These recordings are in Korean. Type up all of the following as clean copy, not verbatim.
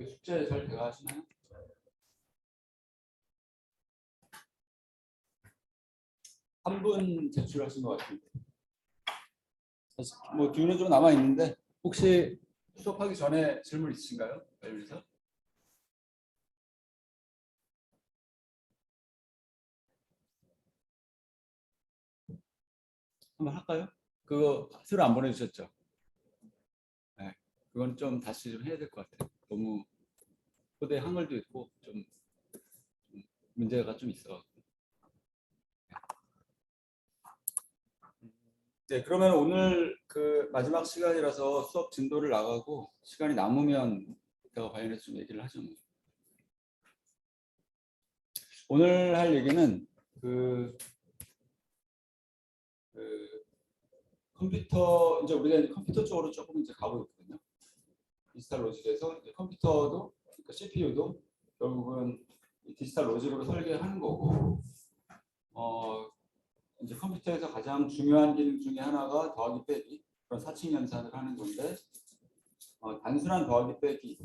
숙제 잘 대화하시나요? 한 분 제출하신 것 같은데. 뭐 뒤는 좀 남아 있는데 혹시 수업하기 전에 질문 있으신가요? 관련해서? 한번 할까요? 그거 새로 안 보내주셨죠? 네, 그건 좀 다시 좀 해야 될 것 같아요. 너무 코드에 한글도 있고 좀 문제가 좀 있어. 네, 그러면 오늘 그 마지막 시간이라서 수업 진도를 나가고 시간이 남으면 이따가 관련해서 좀 얘기를 하죠. 오늘 할 얘기는 그 컴퓨터 이제 우리가 이제 컴퓨터 쪽으로 조금 이제 가고 있거든요. 디지털 로직에서 이제 컴퓨터도 그러니까 CPU도 결국은 디지털 로직으로 설계하는 거고, 이제 컴퓨터에서 가장 중요한 기능 중에 하나가 더하기 빼기 그런 사칙 연산을 하는 건데, 단순한 더하기 빼기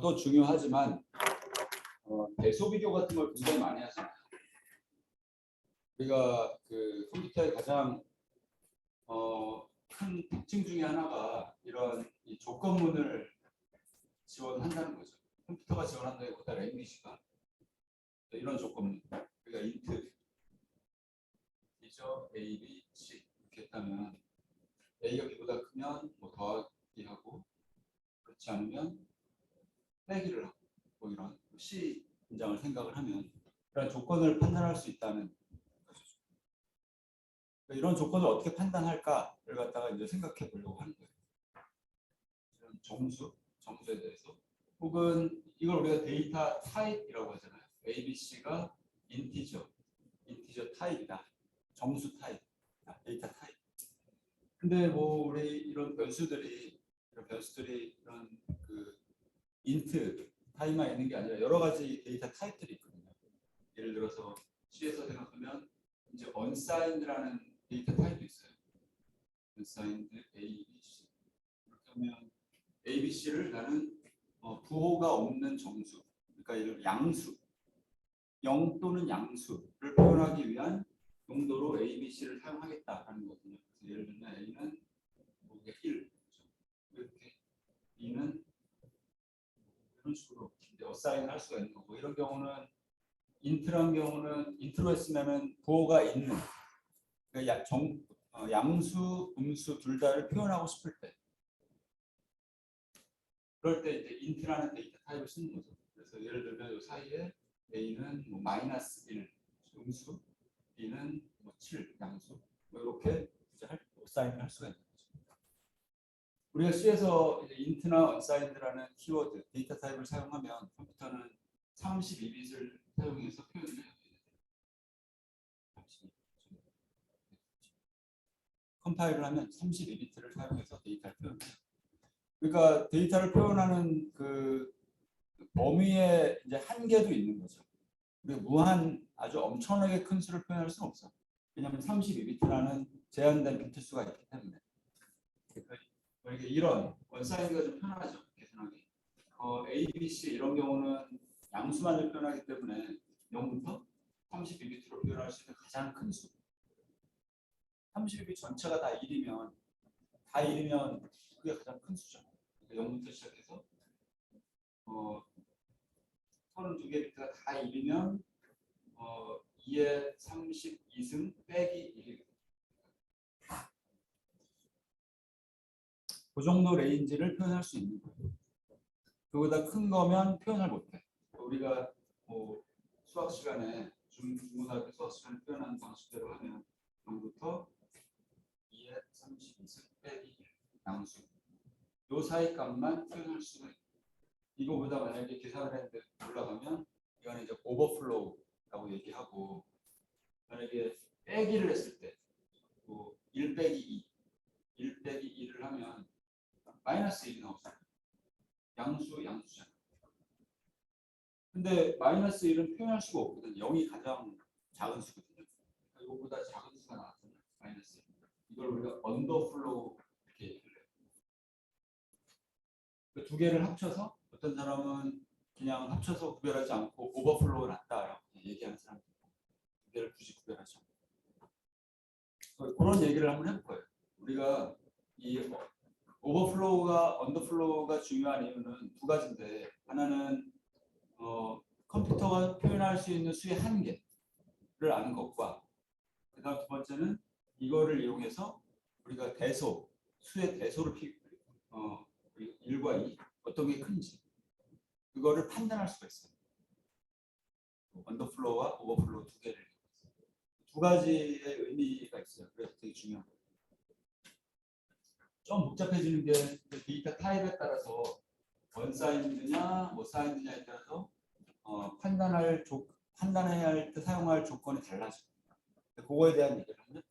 또 중요하지만 배소 비교 같은 걸 굉장히 많이 하잖아요. 우리가 그 컴퓨터의 가장 큰 특징 중에 하나가 이런 이 조건문을 지원한다는 거죠. 컴퓨터가 지원한다기보다 랭귀지가 이런 조건문, 우리가 int, 이죠, a, b, c 이렇게 했다면 a가 b보다 크면 뭐 더하기하고 그렇지 않으면 빼기를 하고 뭐 이런 c 문장을 생각을 하면 그런 조건을 판단할 수 있다는 거죠. 이런 조건을 어떻게 판단할까를 갖다가 이제 생각해 보려고 하는 거예요. 이런 정수에 대해서. 혹은 이걸 우리가 데이터 타입이라고 하잖아요. ABC가 인티저 타입이다. 정수 타입, 데이터 타입. 근데 뭐 우리 이런 변수들이 이런 그 인트 타입만 있는 게 아니라 여러 가지 데이터 타입들이 있거든요. 예를 들어서 C에서 생각하면 이제 unsigned라는 데이터 타입이 있어요. unsigned A, B, C. 이렇게 하면 A, B, C를 나는 부호가 없는 정수, 그러니까 이런 양수, 0 또는 양수를 표현하기 위한 용도로 A, B, C를 사용하겠다라는 거거든요. 그래서 예를 들면 A는 1, 이렇게 B는 이런 식으로 어사인을 할 수가 있는 거고, 이런 경우는 인트란 경우는 인트로 했으면은 부호가 있는 그러니까 양수, 음수 둘 다를 표현하고 싶을 때, 그럴 때 이제 인트라는 데이터 타입을 쓰는 거죠. 그래서 예를 들면 이 사이에 A는 뭐 -1 음수, B는 뭐 7 양수, 뭐 이렇게 이제 어사인을 할 수가 있는 거죠. 우리가 C에서 이제 int나 unsigned라는 키워드 데이터 타입을 사용하면 컴퓨터는 32빗을 사용해서 표현을 해요. 컴파일을 하면 32비트를 사용해서 데이터를 표현해요. 그러니까 데이터를 표현하는 그 범위에 이제 한계도 있는 거죠. 우리가 무한 아주 엄청나게 큰 수를 표현할 수는 없어. 왜냐하면 32비트라는 제한된 비트 수가 있기 때문에. 그러니까 이런 원사이즈가 좀 편하죠. 계산하기. A, B, C 이런 경우는 양수만을 표현하기 때문에 0부터 32비트로 표현할 수 있는 가장 큰 수. 32비트 전체가 다 1이면 그게 가장 큰 수죠. 그러니까 0부터 시작해서 32개 비트가 다 1이면 2의 32승 빼기 1이 그 정도 레인지를 표현할 수 있는 거예요. 그보다 큰 거면 표현을 못해. 우리가 뭐 수학 시간에 중고등학교 수학 시간에 표현하는 방식대로 하면 0부터 2의 32승 빼기 1 양수 요 사이 값만 표현할 수가 있고, 이거보다 만약에 계산을 했는데 올라가면 이거는 이제 오버플로우라고 얘기하고, 만약에 빼기를 했을 때 뭐 1 빼기 1 빼기 2를 하면 -1이 나오잖아요. 양수잖아요. 근데 -1은 표현할 수가 없거든요. 0이 가장 작은 수거든요. 이거보다 작은 수가 나왔잖아요. -1. 이걸 우리가 언더플로우 이렇게 얘기를 해요. 그 두 개를 합쳐서 어떤 사람은 그냥 합쳐서 구별하지 않고 오버플로우를 한다라고 얘기하는 사람도 있고, 두 개를 굳이 구별하지 않고. 그런 얘기를 한번 해볼 거예요. 우리가 이 오버플로우가 언더플로우가 중요한 이유는 두 가지인데, 하나는 컴퓨터가 표현할 수 있는 수의 한계를 아는 것과, 그다음 두 번째는 이거를 이용해서 우리가 대소, 수의 대소를 1과 2 어떤 게 큰지 그거를 판단할 수가 있어요. 언더플로우와 오버플로우 두 개를, 두 가지의 의미가 있어요. 그래서 되게 중요한 거예요. 좀 복잡해지는 게 데이터 타입에 따라서 언사인드냐 뭐 사인드냐에 따라서 판단해야 할 때 사용할 조건이 달라져요. 그거에 대한 얘기를 하면,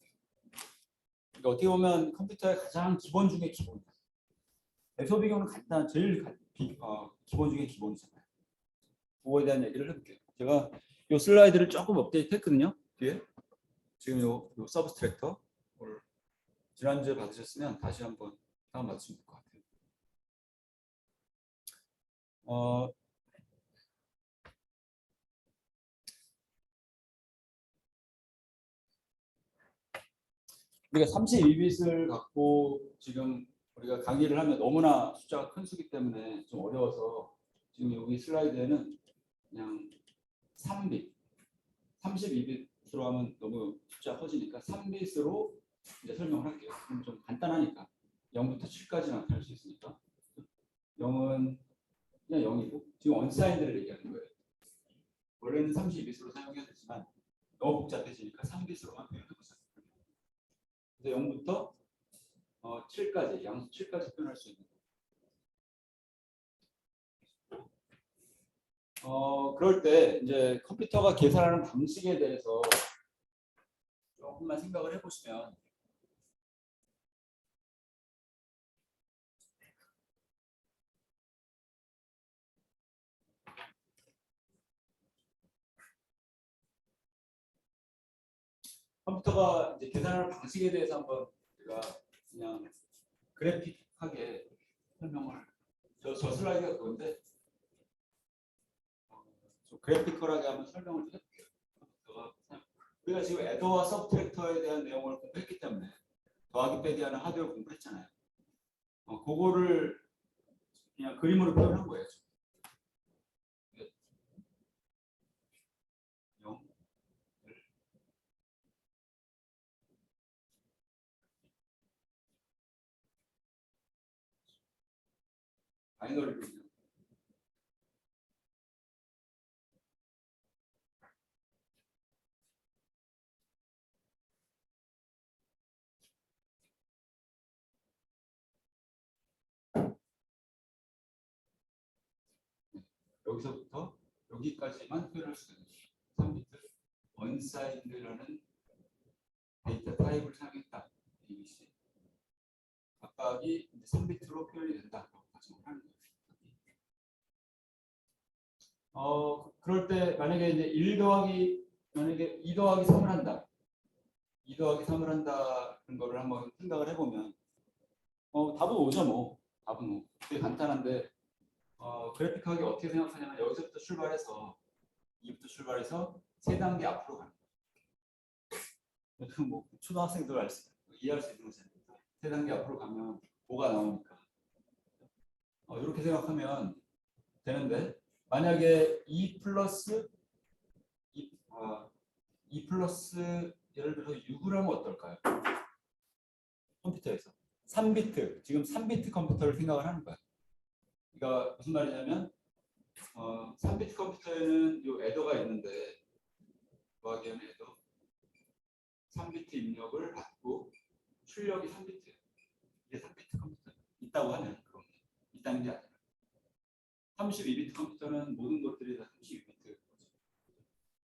그러니까 어떻게 보면 컴퓨터의 가장 기본 중에 기본이에요. 대소 비교는 간단, 제일 기본 중에 기본이잖아요. 그거에 대한 얘기를 해볼게요. 제가 이 슬라이드를 조금 업데이트했거든요. 뒤에 지금 요 서브스트랙터 지난주에 받으셨으면 다시 한번 다운 받으시면 될 것 같아요. 우리가 32빗을 갖고 지금 우리가 강의를 하면 너무나 숫자가 큰 수기 때문에 좀 어려워서 지금 여기 슬라이드에는 그냥 3빗, 32빗으로 하면 너무 숫자가 커지니까 3빗으로 이제 설명을 할게요. 그럼 좀 간단하니까 0부터 7까지나 할 수 있으니까 0은 그냥 0이고 지금 언사인드를 얘기하는 거예요. 원래는 32빗으로 사용해야 되지만 너무 복잡해지니까 3빗으로만 표현하고 있어요. 그래서 0부터 7까지, 양수 7까지 표현할 수 있는. 그럴 때 이제 컴퓨터가 계산하는 방식에 대해서 조금만 생각을 해보시면, 컴퓨터가 이제 계산하는 방식에 대해서 한번 제가 그냥 그래픽하게 설명을, 저 슬라이드가 그건데 좀 그래피컬하게 한번 설명을 좀 해볼게요. 우리가 지금 애더와 서브트랙터에 대한 내용을 공부했기 때문에 더하기 빼기 하는 하드웨어 공부했잖아요. 그거를 그냥 그림으로 표현한 거예요. 0, 바이너리 표현. 여기서부터 여기까지만 표현할 수 있는 3비트 언사인드라는 데이터 타입을 사용했다. ABC. 각각이 3비트로 표현이 된다고 가정을 하는 거예요. 그럴 때 만약에 이제 1 더하기 만약에 2 더하기 3을 한다. 2 더하기 3을 한다는 거를 한번 생각을 해보면 답은 5죠 뭐. 답은 5. 되게 간단한데 그래픽하게 어떻게 생각하냐면 여기서부터 출발해서 2부터 출발해서 3단계 앞으로 가는 거예요. 뭐 초등학생도 이해할 수 있는 거잖아요. 3단계 앞으로 가면 5가 나오니까 이렇게 생각하면 되는데, 만약에 2 플러스 예를 들어서 6을 하면 어떨까요? 컴퓨터에서 3비트, 지금 3비트 컴퓨터를 생각을 하는 거야. 그러니까 무슨 말이냐면 3비트 컴퓨터에는 이 애더가 있는데 더하기 하는 애더 3비트 입력을 받고 출력이 3비트예요. 이게 3비트 컴퓨터 있다고 하면 그런 게 있다는 게 아니라 32비트 컴퓨터는 모든 것들이 다 32비트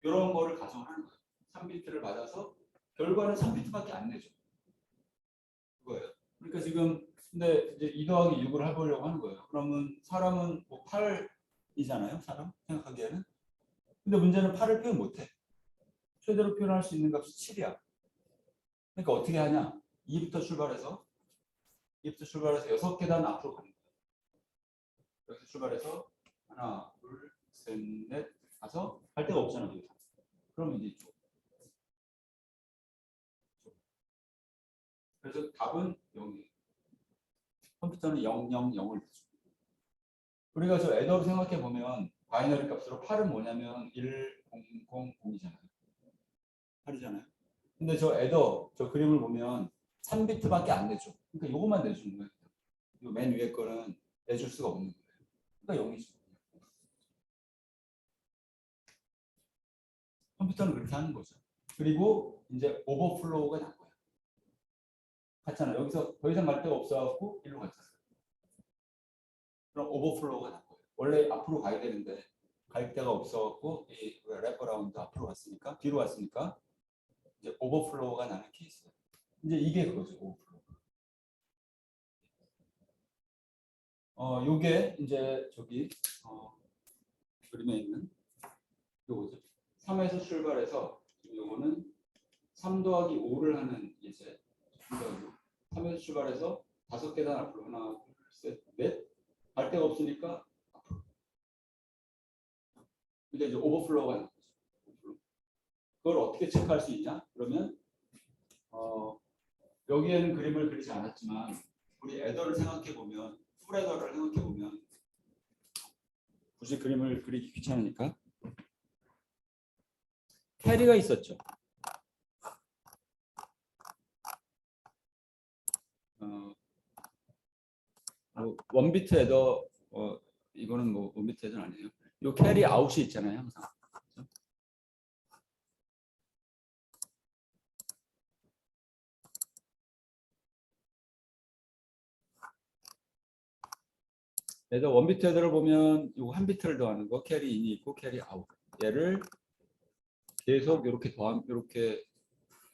이런 거를 가정하는 거예요. 3비트를 받아서 결과는 3비트밖에 안 내죠. 그거예요. 그러니까 지금 근데 이제 2 더하기 6을 해보려고 하는 거예요. 그러면 사람은 뭐 8이잖아요. 사람 생각하기에는. 근데 문제는 8을 표현 못해. 최대로 표현할 수 있는 값이 7이야. 그러니까 어떻게 하냐? 2부터 출발해서 6계단 앞으로 가는 거예요. 여기서 출발해서 하나, 둘, 셋, 넷, 다섯. 갈 데가 없잖아. 여기. 그럼 이제 쪽. 그래서 답은 0이에요. 컴퓨터는 0, 0, 0을 주죠. 우리가 저 애더로 생각해 보면 바이너리 값으로 8은 뭐냐면 1, 0, 0, 0이잖아요. 8이잖아요. 근데 저 애더 저 그림을 보면 3비트밖에 안 내줘. 그러니까 이것만 내주는 거예요. 이 맨 위에 거는 내줄 수가 없는 거예요. 그러니까 0이죠. 컴퓨터는 그렇게 하는 거죠. 그리고 이제 오버플로우가 난 거예요. 갔잖아요. 여기서 더 이상 갈 데가 없어갖고 일로 갔잖아요. 그럼 오버플로우가 난 거예요. 원래 앞으로 가야 되는데 갈 데가 없어갖고 이 래퍼라운드 앞으로 갔으니까 뒤로 갔으니까 이제 오버플로우가 나는 케이스예요. 이제 이게 그거죠. 오버플로우. 요게 이제 저기 그림에 있는 요거죠. 3에서 출발해서 요거는 3 더하기 5를 하는 예제. 3에서 출발해서 5계단 앞으로 하나, 둘, 셋, 넷. 갈 데가 없으니까 앞으로. 근데 이제 오버플로우가 나는 거죠. 그걸 어떻게 체크할 수 있냐? 그러면 여기에는 그림을 그리지 않았지만 우리 애더를 생각해 보면 풀 애더를 생각해 보면 굳이 그림을 그리기 귀찮으니까 캐리가 있었죠. 원비트 애더 이거는 뭐 원비트 애더는 아니에요. 요 캐리 아웃이 있잖아요, 항상. 그래서 원비트 헤더를 보면 요 한 비트를 더하는 거 캐리 인이 있고 캐리 아웃. 얘를 계속 이렇게 더함 이렇게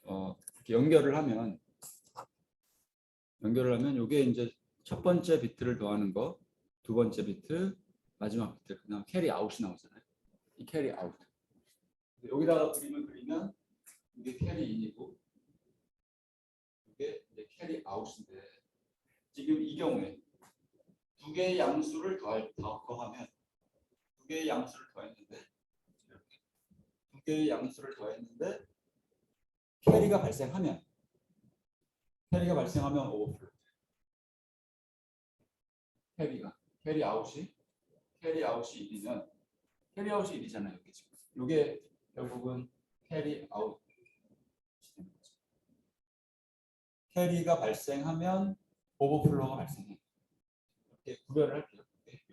이렇게 연결을 하면 요게 이제 첫 번째 비트를 더하는 거, 두 번째 비트, 마지막 비트, 그다음 캐리 아웃이 나오잖아요. 이 캐리 아웃. 여기다가 그림을 그리면 이게 캐리 인이고 이게 이제 캐리 아웃인데 지금 이 경우에 두 개의 양수를 더하면 두 개의 양수를 더했는데 이렇게 두 개의 양수를 더했는데 캐리가 발생하면 오버플로우. 캐리 아웃이 1이면 캐리 아웃이 1이잖아요. 여기 지금. 이게 결국은 캐리 아웃. 캐리가 발생하면 오버플로우가 발생해. 이렇게 구별을 할게요.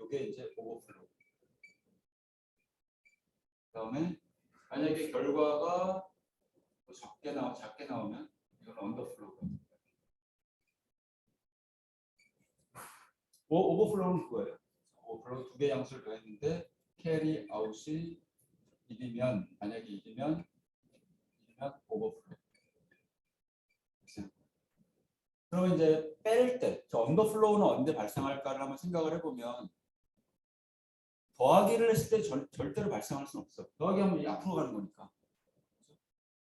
이게 이제 오버플로우. 그다음에 만약에 결과가 작게 나오면 이건 언더플로우. 오버플로우는 그거예요. 오버플로우 두 개 양수를 더했는데 캐리 아웃이 1이면 만약에 1이면 오버플로우. 그러면 이제 뺄 때, 저 언더플로우는 언제 발생할까를 한번 생각을 해보면 더하기를 했을 때 절대로 발생할 수는 없어. 더하기 하면 앞으로 가는 거니까.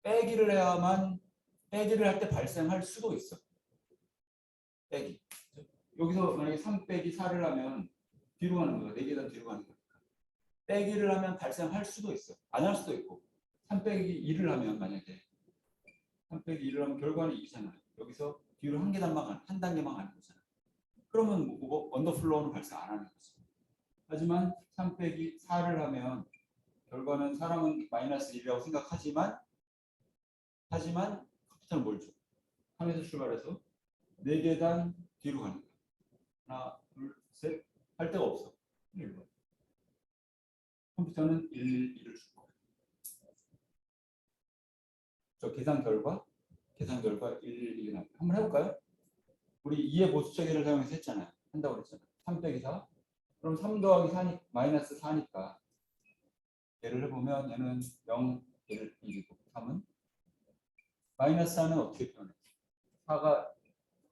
빼기를 할 때 발생할 수도 있어. 빼기. 여기서 만약에 3 빼기 4를 하면 뒤로 가는 거야. 4계단 뒤로 가는 거니까. 빼기를 하면 발생할 수도 있어. 안 할 수도 있고. 3 빼기 2를 하면 만약에 3 빼기 2를 하면 결과는 2잖아요. 여기서 뒤로 한 단계만 가는 거잖아요. 그러면 뭐 언더플로우는 발생 안 하는 거죠. 하지만 3 빼기 4를 하면 결과는 사람은 마이너스 1이라고 생각하지만 컴퓨터는 뭘 줘? 3에서 출발해서 4계단 뒤로 가는 거야. 하나, 둘, 셋. 할 데가 없어. 1번. 컴퓨터는 1을 줄 거예요. 저 계산 결과 1이 나와요. 한번 해볼까요? 우리 2의 보수 체계를 사용해서 했잖아요. 한다고 그랬잖아요. 3 빼기 4. 그럼 3 더하기 4니 마이너스 4니까 얘를 해보면 얘는 0, 1, 1이고 3은 마이너스 4는 어떻게 표현해? 4가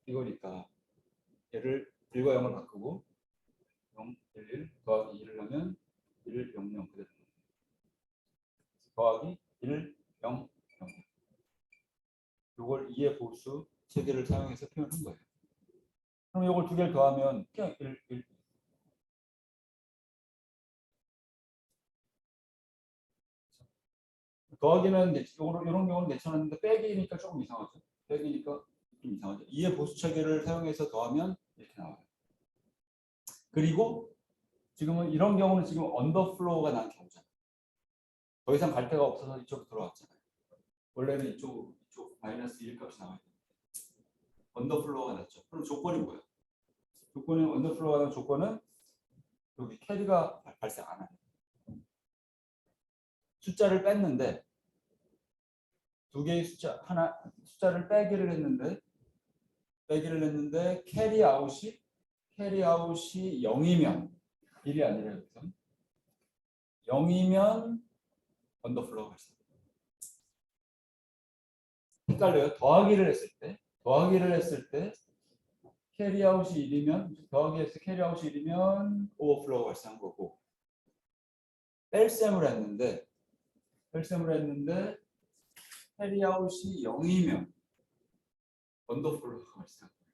이거니까 얘를 1과 0을 바꾸고 0, 1, 1 더하기 2를 하면 1, 0, 0 그대로 더하기 1, 0, 0 이걸 2의 보수 체계를 사용해서 표현한 거예요. 그럼 이걸 두 개를 더하면 그냥 1, 1 더하기는 이런 경우는 괜찮았는데 빼기니까 조금 이상하죠. 빼기니까 좀 이상하죠. 2의 보수 체계를 사용해서 더하면 이렇게 나와요. 그리고 지금은 이런 경우는 지금 언더플로우가 난 경우잖아요. 더 이상 갈 데가 없어서 이쪽으로 들어왔잖아요. 원래는 이쪽 마이너스 1 값이 나와야 돼요. 언더플로우가 났죠. 그럼 조건이 뭐예요? 조건이 언더플로우가 난 조건은 여기 캐리가 발생 안 해요. 숫자를 뺐는데 두 개의 숫자를 빼기를 했는데 캐리 아웃이 0이면 1이 아니라 여기서 0이면 언더플로우가 발생. 헷갈려요. 더하기를 했을 때 캐리 아웃이 1이면 더하기에서 캐리 아웃이 1이면 오버플로우가 발생한 거고, 뺄셈을 했는데 캐리 아웃이 0이면 언더플로우가 발생한 거예요.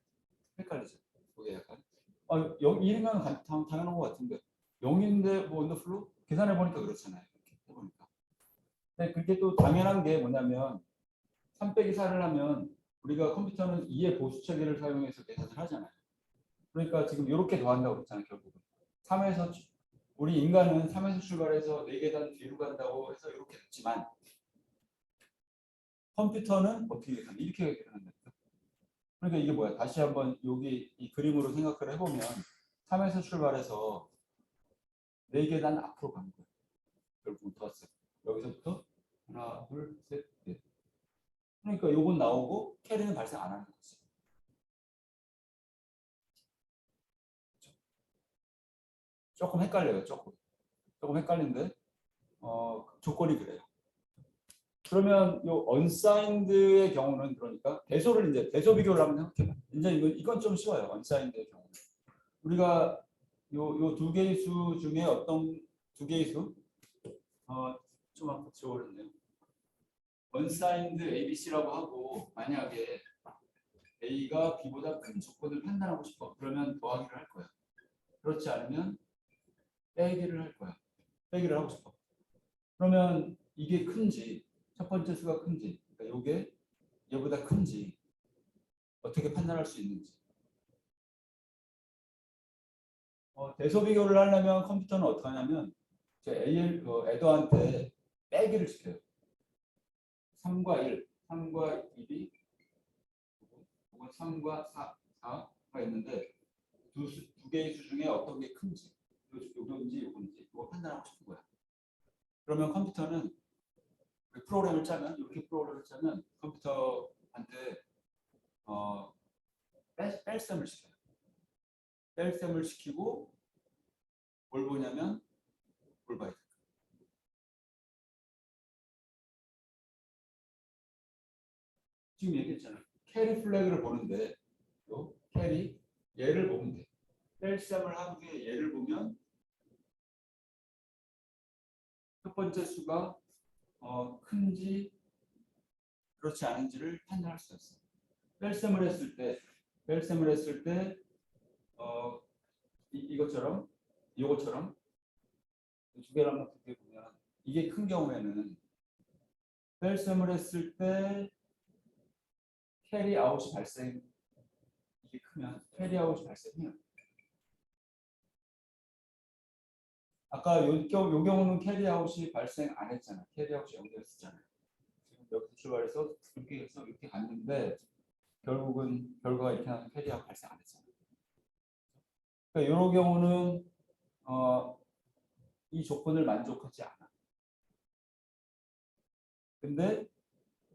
헷갈리죠? 그게 약간 1이면 당연한 것 같은데 0인데 뭐 언더플로우? 계산해 보니까 그렇잖아요. 이렇게 해보니까. 근데 그게 또 당연한 게 뭐냐면 3 빼기 4를 하면 우리가 컴퓨터는 2의 보수 체계를 사용해서 계산을 하잖아요. 그러니까 지금 이렇게 더한다고 그랬잖아요. 결국은 3에서 우리 인간은 3에서 출발해서 4계단 뒤로 간다고 해서 이렇게 됐지만 컴퓨터는 어떻게 계산해? 이렇게 계산한다. 그러니까 이게 뭐야? 다시 한번 여기 이 그림으로 생각을 해보면 3에서 출발해서 4계단 앞으로 가는 거예요. 결국은 더했어요. 여기서부터 하나, 둘, 셋, 넷. 그러니까 요건 나오고 캐리는 발생 안 하는 거지. 조금 헷갈려요. 조금 헷갈린데 조건이 그래요. 그러면 요 unsigned의 경우는 그러니까 대소를 이제 대소 비교를 한번 생각해봐. 이제 이건 좀 쉬워요. unsigned의 경우는 우리가 요 두 개의 수 중에 어떤 두 개의 수 좀 아까 지워버렸네요. unsigned ABC라고 하고 만약에 A가 B보다 큰 조건을 판단하고 싶어. 그러면 더하기를 할 거야. 그렇지 않으면 빼기를 할 거야. 빼기를 하고 싶어. 그러면 이게 큰지 첫 번째 수가 큰지 그러니까 이게 얘보다 큰지 어떻게 판단할 수 있는지. 대소 비교를 하려면 컴퓨터는 어떻게 하냐면 애더한테 빼기를 시켜요. 3과 1이 혹은 3과 4가 있는데 두 개의 수 중에 어떤 게 큰지 요건지 이거 판단하고 싶은 거야. 그러면 컴퓨터는 프로그램을 짜면 컴퓨터한테 뺄셈을 시켜요. 뺄셈을 시키고 뭘 보냐면 뭘 봐야 돼. 지금 얘기했잖아요. 캐리 플래그를 보는데 또 캐리 얘를 보면 돼. 뺄셈을 한 후에 얘를 보면 첫 번째 수가 큰지 그렇지 않은지를 판단할 수 있어요. 뺄셈을 했을 때 이것처럼 두 개를 한번 두개 보면 이게 큰 경우에는 뺄셈을 했을 때 캐리 아웃이 발생 이게 크면 캐리 아웃이 발생해요. 아까 요 경우는 캐리 아웃이 발생 안 했잖아. 캐리 아웃이 연결했잖아요. 지금 여기서 출발해서 이렇게 해서 이렇게 갔는데 결국은 결과가 이렇게 나면 캐리 아웃 발생 안 했잖아요. 그러니까 이런 경우는 이 조건을 만족하지 않아. 근데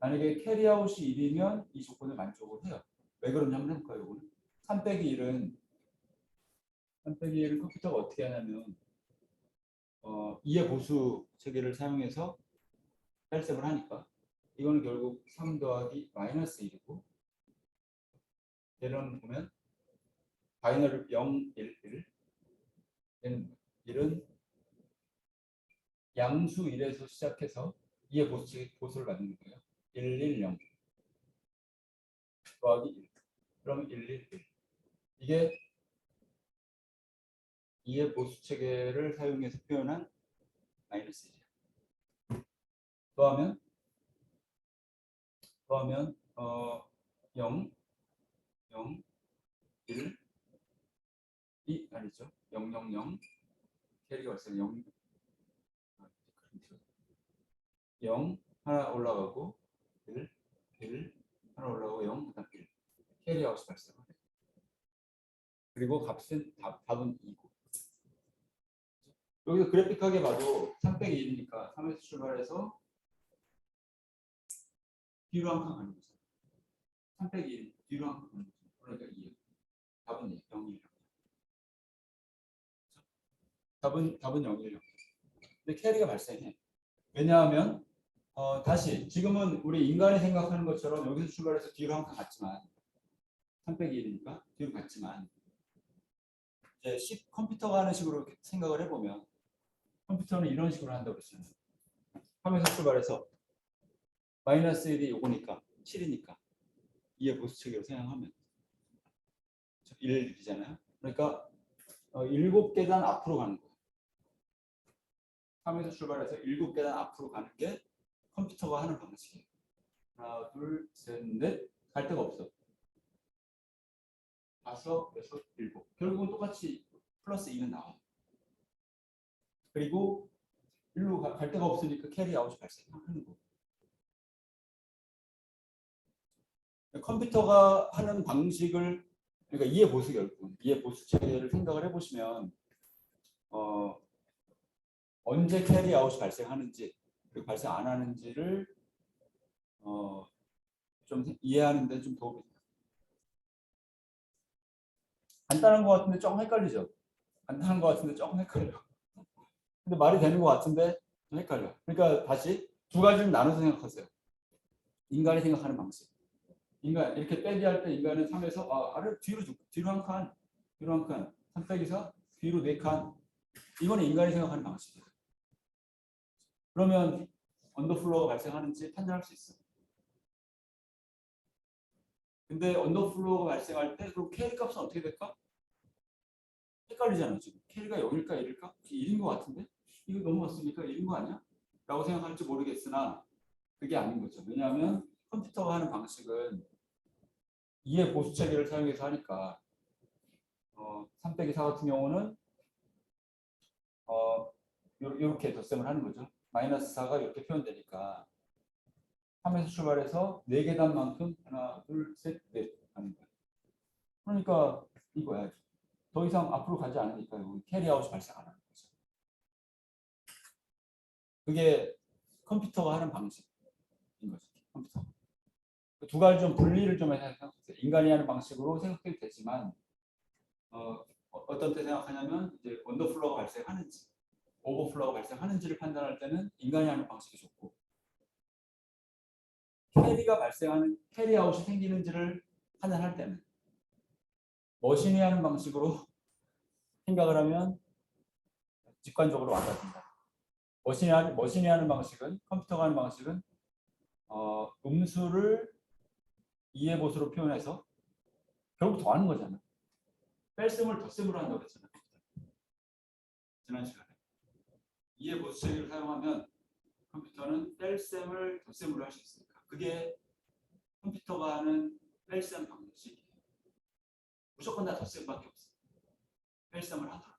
만약에 캐리아웃이 1이면 이 조건을 만족을 해요. 왜 그러냐면 해볼까요? 이거는 3 빼기 1은 컴퓨터가 어떻게 하냐면 2의 보수 체계를 사용해서 뺄셈을 하니까 이거는 결국 3 더하기 마이너스 1이고 얘는 보면 바이너리 0, 1, 1 얘는 1은 양수 1에서 시작해서 2의 보수를 만드는 거예요. 1, 1, 0 더하기 1 그러면 1, 1, 1 이게 2의 보수 체계를 사용해서 표현한 마이너스 1이에요. 더하면 0, 0, 1, 2 아니죠? 0, 0, 0 캐리가 발생 0, 0 하나 올라가고 1, 1 하나 올라가고 0 그다음 1 캐리 아웃이 발생하네. 그리고 값은 답은 2고. 여기서 그래픽하게 봐도 3 빼기 1이니까 3에서 출발해서 뒤로 한 칸 가는 거죠. 3 빼기 1 뒤로 한 칸 가는 거죠. 그러니까 2. 답은 0, 1. 답은 0, 1. 근데 캐리가 발생해. 왜냐하면 다시 지금은 우리 인간이 생각하는 것처럼 여기서 출발해서 뒤로 한 칸 갔지만 3 빼기 1이니까 뒤로 갔지만 이제 컴퓨터가 하는 식으로 생각을 해보면 컴퓨터는 이런 식으로 한다고 그랬잖아요. 3에서 출발해서 마이너스 1이 요거니까 7이니까 2의 보수체계로 생각하면 1이잖아요. 그러니까 7계단 앞으로 가는 거예요. 3에서 출발해서 7계단 앞으로 가는 게 컴퓨터가 하는 방식이에요. 하나, 둘, 셋, 넷. 갈 데가 없어. 5, 6, 7. 결국은 똑같이 플러스 2는 나와요. 그리고 일로 갈 데가 없으니까 캐리 아웃이 발생하는 거고. 컴퓨터가 하는 방식을 그러니까 이해 보수 결국 이해 보수 체계를 생각을 해보시면 언제 캐리 아웃이 발생하는지 그리고 발생 안 하는지를 좀 이해하는 데 좀 도움이 돼요. 간단한 것 같은데 조금 헷갈리죠. 간단한 것 같은데 조금 헷갈려. 근데 말이 되는 것 같은데 좀 헷갈려. 그러니까 다시 두 가지를 나눠서 생각하세요. 인간이 생각하는 방식. 인간 이렇게 빼기 할 때 인간은 3에서 아래 뒤로 한 칸, 뒤로 한 칸, 3 빼기 4, 뒤로 4칸. 이거는 인간이 생각하는 방식이에요. 그러면 언더플로우가 발생하는지 판단할 수 있어. 근데 언더플로우가 발생할 때 그럼 캐리 값은 어떻게 될까? 헷갈리잖아 지금. 캐리가 0일까 1일까? 1인 것 같은데? 이거 넘어갔으니까 1인 거 아니야? 라고 생각할지 모르겠으나 그게 아닌 거죠. 왜냐하면 컴퓨터가 하는 방식은 2의 보수 체계를 사용해서 하니까 3 빼기 4 같은 경우는 이렇게 덧셈을 하는 거죠. 마이너스 4가 이렇게 표현되니까 3에서 출발해서 4계단만큼 하나, 둘, 셋, 넷 하는 거예요. 그러니까 이거야. 더 이상 앞으로 가지 않으니까 캐리아웃이 발생 안 하는 거죠. 그게 컴퓨터가 하는 방식인 거죠. 컴퓨터. 두 가지 좀 분리를 좀 해서 생각하세요. 인간이 하는 방식으로 생각해도 되지만 어떤 때 생각하냐면 이제 언더플로우가 발생하는지 오버플로우가 발생하는지를 판단할 때는 인간이 하는 방식이 좋고 캐리가 발생하는 캐리아웃이 생기는지를 판단할 때는 머신이 하는 방식으로 생각을 하면 직관적으로 와닿는다. 머신이 하는 방식은 컴퓨터가 하는 방식은 음수를 이해 보수로 표현해서 결국 더하는 거잖아. 뺄셈을 덧셈으로 한다고 했잖아. 지난 시간에 이해 보수 체계를 사용하면 컴퓨터는 뺄셈을 덧셈으로 할 수 있으니까 그게 컴퓨터가 하는 뺄셈 방식이에요. 무조건 다 덧셈밖에 없어. 뺄셈을 하더라도.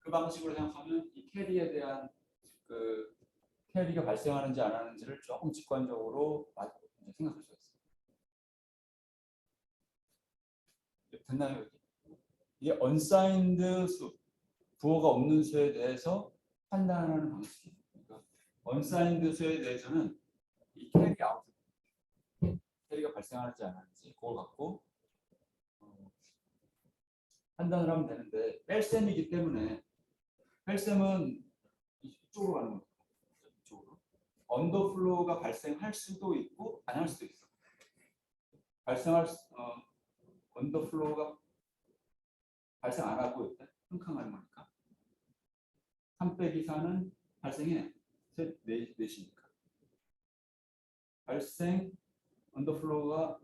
그 방식으로 생각하면 이 캐리에 대한 그 캐리가 발생하는지 안 하는지를 조금 직관적으로 생각할 수 있어요. 됐나요? 여기? 이게 unsigned 수, 부호가 없는 수에 대해서 판단하는 방식이에요. 그러니까 unsigned 수에 대해서는 이 캐리 아웃, 캐리가 발생하는지 안 하는지 그걸 갖고 판단을 하면 되는데 뺄셈이기 때문에 뺄셈은 이쪽으로 가는 거예요. 이쪽으로. 언더플로우가 발생할 수도 있고 안 할 수도 있어. 언더플로우가 발생 안 하고 일단 흥캉하는 거니까 3 빼기 4는 발생해. 넷이니까. 발생 언더플로우가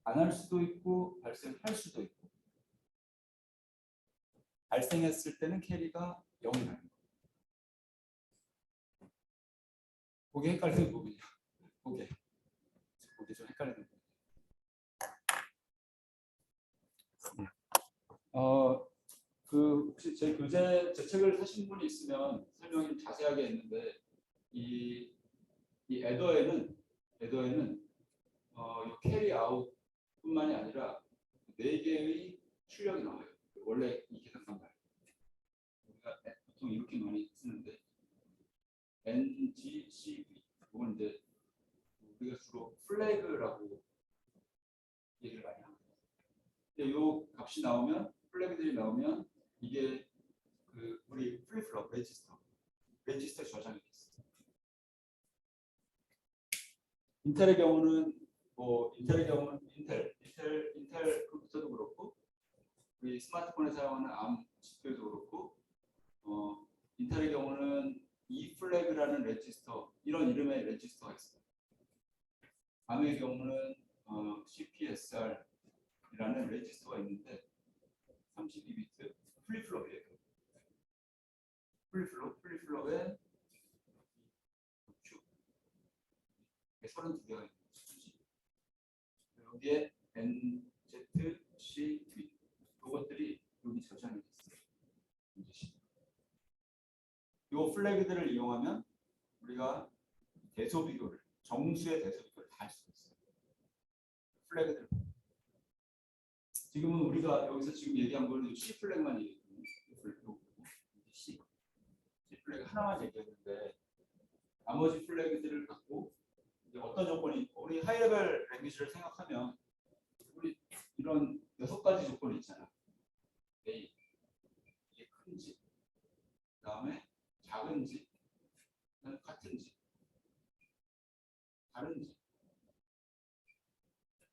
안 할 수도 있고 발생할 수도 있고 발생했을 때는 캐리가 0이 나는 거예요. 그게 헷갈리는 부분이야. 그게 좀 헷갈리는 부분. 혹시 제 책을 사신 분이 있으면 설명이 자세하게 했는데 이 에더에는 이 캐리 아웃뿐만이 아니라 4개의 출력이 나와요. 원래 이 계산판 말. 우리가 보통 이렇게 많이 쓰는데 N, G, C, V. 이건 이제 우리가 주로 플래그라고 얘기를 많이 합니다. 근데 이 값이 나오면 플래그들이 나오면 이게 우리 플립플롭 레지스터 저장이 있어요. 인텔의 경우는 인텔 컴퓨터도 그렇고 우리 스마트폰에 사용하는 ARM CPU도 그렇고 인텔의 경우는 E 플래그라는 레지스터 이런 이름의 레지스터가 있어요. ARM의 경우는 CPSR이라는 레지스터가 있는데 32비트 플립플롭이에요. 플립플롭에 큐 32개가 있는 수지. 여기에 N, Z, C, V 이것들이 여기 저장이 됐어요. 이 플래그들을 이용하면 우리가 대소비교를 정수의 대소비교를 다 할 수 있어요. 플래그들. 지금은 우리가 여기서 지금 얘기한 거는 C 플래그만 얘기했거든요. C 플래그 하나만 얘기했는데 나머지 플래그들을 갖고 이제 어떤 조건이 우리 하이레벨 랭귀지를 생각하면 우리 이런 6가지 조건이 있잖아. A 이게 큰지, 그다음에 작은지, 같은지, 다른지,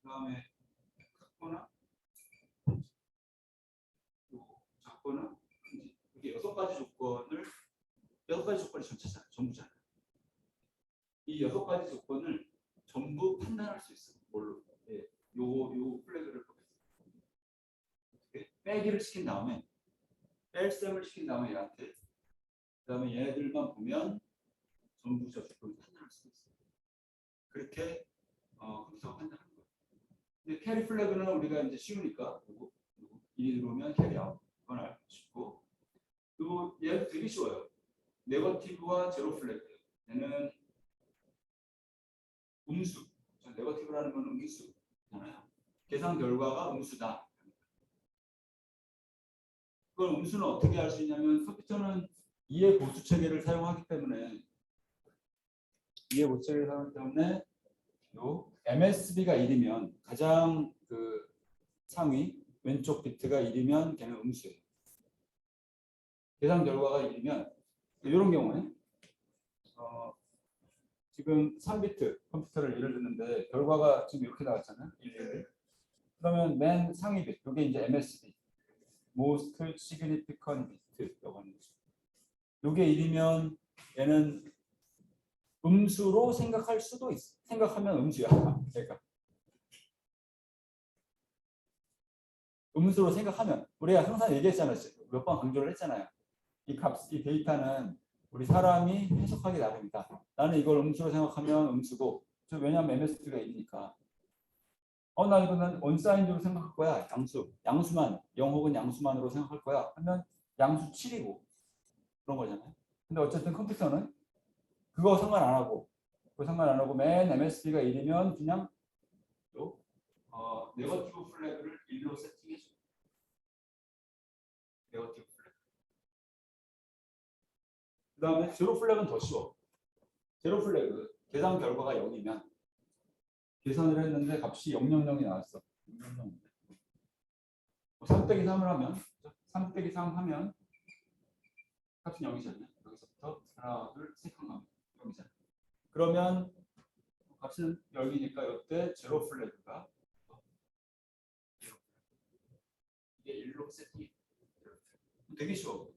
그다음에 같거나 작거나 큰지. 이게 6가지 조건이 전체잖아요. 전부잖아요. 이 6가지 조건을 전부 판단할 수 있어요. 뭘로? 예, 요 플래그를 빼기를 시킨 다음에 뺄셈을 시킨 다음에 얘한테 그다음에 얘네들만 보면 전부 저 조건을 판단할 수 있어요. 그렇게 컴퓨터가 판단하는 거예요. 근데 캐리 플래그는 우리가 이제 쉬우니까 일이 들어오면 캐리 아웃 그건 알고 싶고 그리고 얘도 되게 쉬워요. 네거티브와 제로 플래그. 얘는 음수. 네거티브라는 건 음수잖아요. 계산 결과가 음수다. 그걸 음수는 어떻게 할 수 있냐면 컴퓨터는 이해 보수 체계를 사용하기 때문에 요 MSB가 1이면 가장 상위 왼쪽 비트가 1이면 걔는 음수예요. 계산 결과가 1이면 이런 경우에 지금 3비트 컴퓨터를 예를 드는데 결과가 지금 이렇게 나왔잖아요. 1. 그러면 맨 상위 비트 이게 이제 MSB Most Significant Bit 이게 1이면 얘는 음수로 생각할 수도 있어. 생각하면 음수야. 그러니까 음수로 생각하면 우리가 항상 얘기했잖아요. 몇 번 강조를 했잖아요. 이 데이터는 우리 사람이 해석하기 나름이다. 나는 이걸 음수로 생각하면 음수고, 왜냐하면 MSB가 1이니까. 나 이거는 언사인드로 생각할 거야. 양수만, 0 혹은 양수만으로 생각할 거야. 하면 양수 7이고 그런 거잖아요. 근데 어쨌든 컴퓨터는 그거 상관 안 하고 맨 MSB가 1이면 그냥 네거티브 플래그를 1로 세팅해줘. 네거티브 플래그. 그 다음에 제로 플래그는 더 쉬워. 제로 플래그 계산 결과가 0이면 계산을 했는데 값이 000이 나왔어. 3 빼기 3을 하면 3 빼기 3 하면 값은 0이잖아요. 여기서부터 하나, 둘, 셋 하면 0이잖아요. 그러면 값은 0이니까 이때 제로 플래그가 이게 1로 세팅이 되게 쉬워.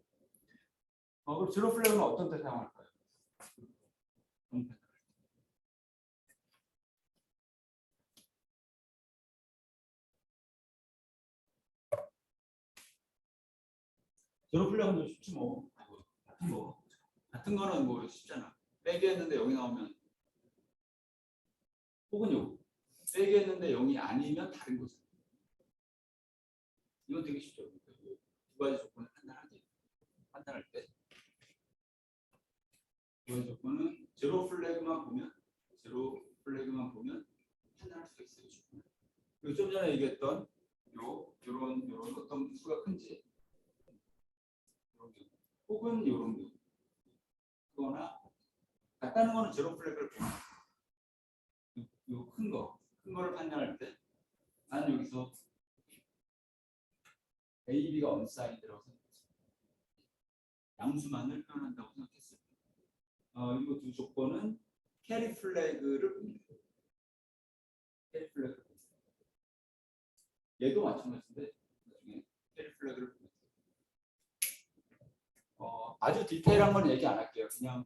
그럼 제로 플래그는 어떤 때 사용할까요? 제로 플래그는 쉽지 뭐. 같은 거는 뭐 쉽잖아. 빼기 했는데 여기 나오면 혹은 요거. 빼기 했는데 0이 아니면 다른 거죠. 이건 되게 쉽죠. 두 가지 조건을 판단할 때 두 가지 조건은 제로 플래그만 보면 판단할 수 있어요. 그리고 좀 전에 얘기했던 요런 어떤 수가 큰지 혹은 요런 거나 같다는 거는 제로 플래그를 보면 요 큰 거를 판단할 때 나는 여기서 A, B가 언사인드라고 생각했어요. 양수만을 표현한다고 생각했어요. 이거 두 조건은 캐리 플래그를 봅니다. 캐리 플래그. 얘도 마찬가지인데 나중에 캐리 플래그를 봅니다. 아주 디테일한 건 얘기 안 할게요. 그냥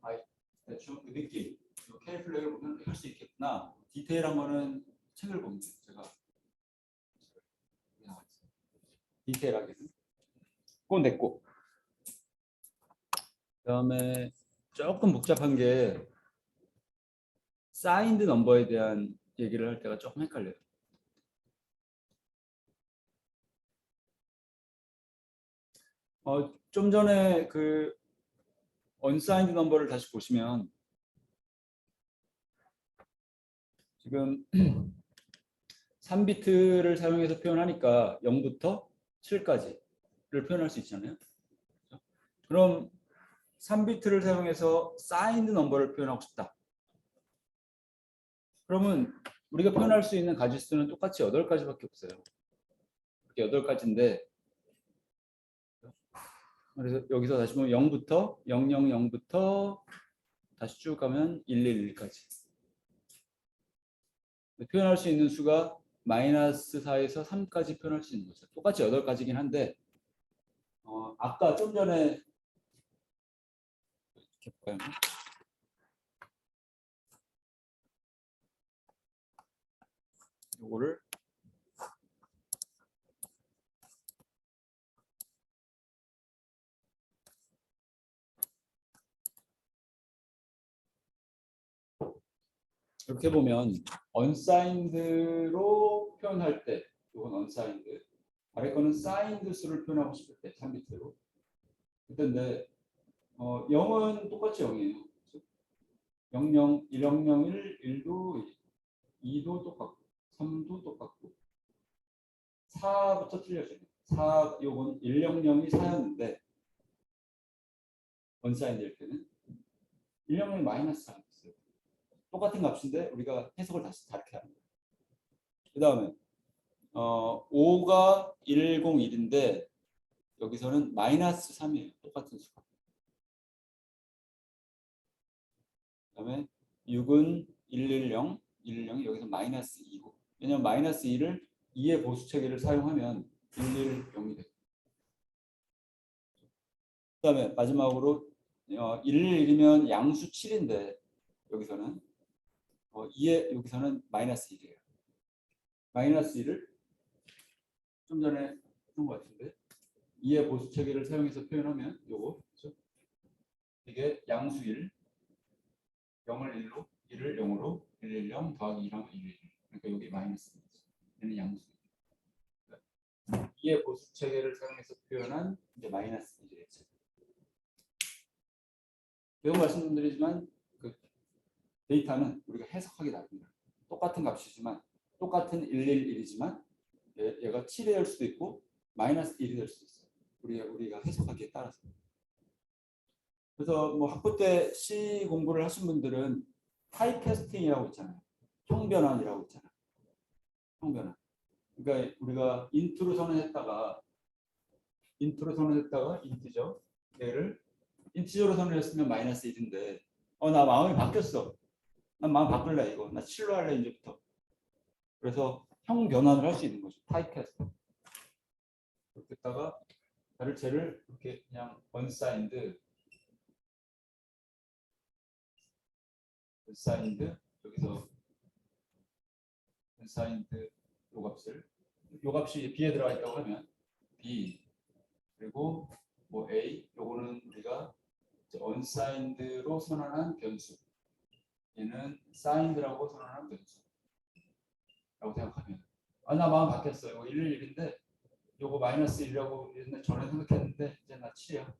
대충 그 느낌. 캐리 플래그를 보면 할 수 있겠구나. 디테일한 거는 책을 봅니다. 제가 디테일하게는. 그건 됐고. 그다음에 조금 복잡한 게 사인드 넘버에 대한 얘기를 할 때가 조금 헷갈려요. 좀 전에 그 언사인드 넘버를 다시 보시면 지금 3비트를 사용해서 표현하니까 0부터 7까지를 표현할 수 있잖아요. 그럼 3비트를 사용해서 사인드 넘버를 표현하고 싶다. 그러면 우리가 표현할 수 있는 가지수는 똑같이 8가지밖에 없어요. 이렇게 8가지인데 그래서 여기서 다시 보면 0부터 000부터 다시 쭉 가면 111까지 표현할 수 있는 수가 -4에서 3까지 표현할 수 있는 거죠. 똑같이 8가지긴 한데 아까 좀 전에 이렇게 볼까요? 요거를 이렇게 보면 unsigned로 표현할 때 이건 unsigned 아래 거는 signed 수를 표현하고 싶을 때 3비트로 그때인데 0은 똑같이 0이에요. 00, 1001, 1도 2도 똑같고 3도 똑같고 4부터 틀려져요. 4 요건 100이 4였는데 unsigned일 때는 100이 -4가 있어요. 똑같은 값인데 우리가 해석을 다시 다르게 하는 거예요. 그 다음에 5가 101인데 여기서는 -3이에요. 똑같은 수가. 그 다음에 6은 110이 여기서 -2고 왜냐하면 -2를 2의 보수 체계를 사용하면 110이 돼요. 그 다음에 마지막으로 111이면 양수 7인데 여기서는 2에 여기서는 -1이에요. -1을 좀 전에 한 것 같은데 2의 보수 체계를 사용해서 표현하면 요거 그렇죠? 이게 양수 1 0을 1로 1을 0으로 110 더하기 2랑 111 그러니까 여기 마이너스입니다. 얘는 양수 2의 보수 체계를 사용해서 표현한 이제 -1이겠죠. 매우 말씀드리지만 그 데이터는 우리가 해석하기 나름입니다. 똑같은 값이지만 똑같은 111이지만 얘가 7이 될 수도 있고 -1이 될 수도 있어요. 우리가 해석하기에 따라서. 그래서 뭐 학부 때 C 공부를 하신 분들은 타입캐스팅이라고 있잖아요. 형변환이라고 있잖아요. 형변환. 그러니까 우리가 인트로 선언했다가 인티저 얘를 인티저로 선언했으면 -1인데 나 마음이 바뀌었어. 난 마음 바꿀래 이거. 나 7로 할래 이제부터. 그래서 형 변환을 할 수 있는 거죠. 타입캐스팅. 그렇게 했다가 쟤를 이렇게 그냥 unsigned 여기서 unsigned 요 값이 b에 들어가 있다고 하면 b 그리고 뭐 a 요거는 우리가 unsigned로 선언한 변수 얘는 signed라고 선언한 변수 라고 생각하면 나 마음 바뀌었어. 이거 111인데 요거 마이너스 1이라고 전에 생각했는데 이제 나 7이야.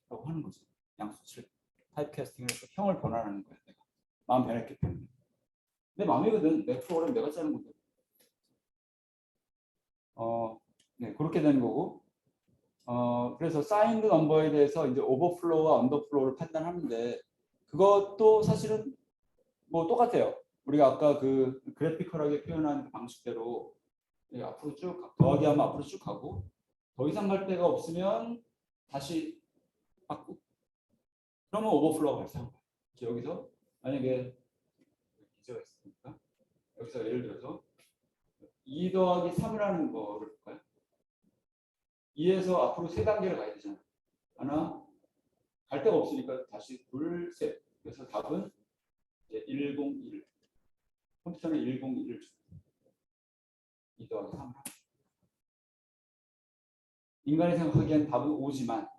라고 하는 거죠. 양수칠 타입캐스팅을 해서 형을 변환하는 거야. 내가 마음 변했기 때문에. 내 마음이거든. 내 프로그램 내가 짜는 건데. 네, 그렇게 되는 거고. 그래서 사인드 넘버에 대해서 이제 오버플로우와 언더플로우를 판단하는데 그것도 사실은 뭐 똑같아요. 우리가 아까 그 그래피컬하게 표현한 그 방식대로 앞으로 쭉 더하기 하면 앞으로 쭉 가고 더 이상 갈 데가 없으면 다시 바꾸고 그러면 오버플로우가 발생한 거예요. 여기서 만약에 기저가 있으니까 여기서 예를 들어서 2 더하기 3이라는 거를 볼까요? 2에서 앞으로 3단계를 가야 되잖아요. 하나, 갈 데가 없으니까 다시 둘, 셋. 그래서 답은 이제 101. 컴퓨터는 101을 줍니다. 2 더하기 3. 인간이 생각하기엔 답은 5지만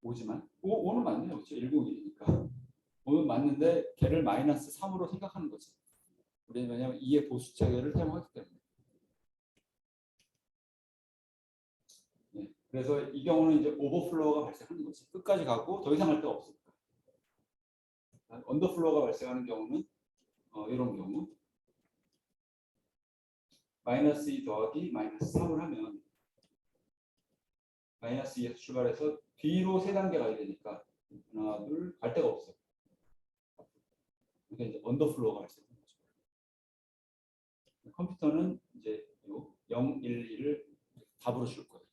5는 맞네요. 그렇죠? 101이니까. 5는 맞는데 걔를 마이너스 3으로 생각하는 거죠. 우리는 왜냐하면 2의 보수 체계를 사용하기 때문에. 네. 그래서 이 경우는 이제 오버플로우가 발생하는 거지. 끝까지 가고 더 이상 할 데가 없으니까. 언더플로우가 발생하는 경우는 이런 경우 마이너스 2 더하기 마이너스 3을 하면 마이너스 2에서 출발해서 뒤로 3단계 가야 되니까 하나, 둘, 갈 데가 없어. 그러니까 이제 언더플로우가 발생하는 거죠. 컴퓨터는 이제 0, 1, 2를 답으로 줄 거예요.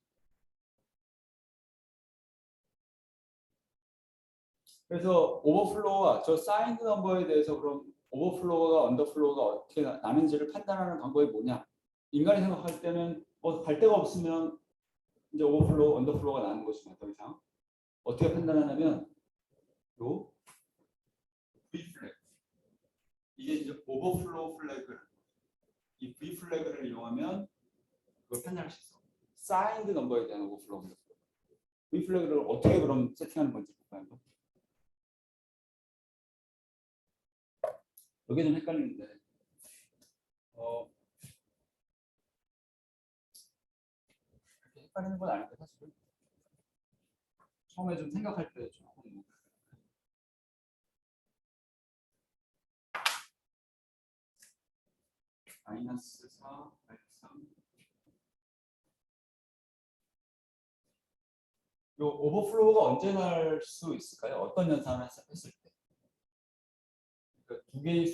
그래서 오버플로우와 저 사인드 넘버에 대해서 그럼 오버플로우가 언더플로우가 어떻게 나는지를 판단하는 방법이 뭐냐? 인간이 생각할 때는 갈 데가 없으면 이제 오버플로우, 언더플로우가 나는 것이면 더 이상 어떻게 판단하냐면 요 V 플래그 이게 이제 오버플로우 플래그 이 V 플래그를 이용하면 그걸 판단할 수 있어. 사인드 넘버에 대한 오버플로우. V 플래그를 어떻게 그럼 세팅하는 건지 볼까요? 여기 좀 헷갈리는데 헷갈리는 건 아닌데 사실 처음에 좀 생각할 때 조금 마이너스 4, 3 요 오버플로우가 언제 날 수 있을까요? 어떤 연산을 했을 때? 그러니까 두 개의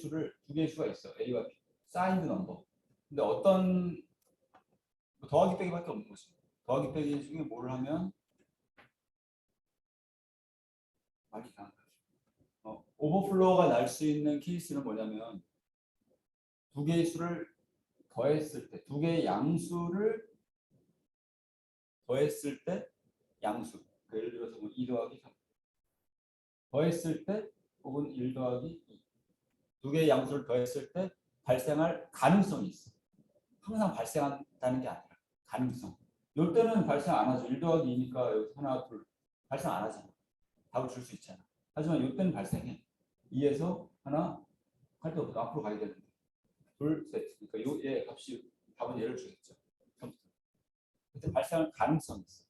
수가 있어. A와 B. 사인드 넘버. 근데 어떤 더하기 빼기밖에 없는 거지. 더하기 빼기 중에 뭐를 하면 말이 이상한 거죠. 오버플로우가 날 수 있는 케이스는 뭐냐면 두 개의 수를 더했을 때, 두 개의 양수를 더했을 때 양수. 그러니까 예를 들어서 뭐 2 더하기 3. 더했을 때 혹은 1 더하기 2. 두 개의 양수를 더했을 때 발생할 가능성이 있어. 항상 발생한다는 게 아니라 가능성. 요 때는 발생 안 하죠. 1 더하기 2니까 여기 하나, 둘 발생 안 하잖아. 답을 줄 수 있잖아. 하지만 요 때는 발생해. 2에서 하나 할 때 없어. 앞으로 가야 되는데. 둘, 셋. 그러니까 요얘 값이 답은 얘를 주겠죠. 그때 발생할 가능성이 있어.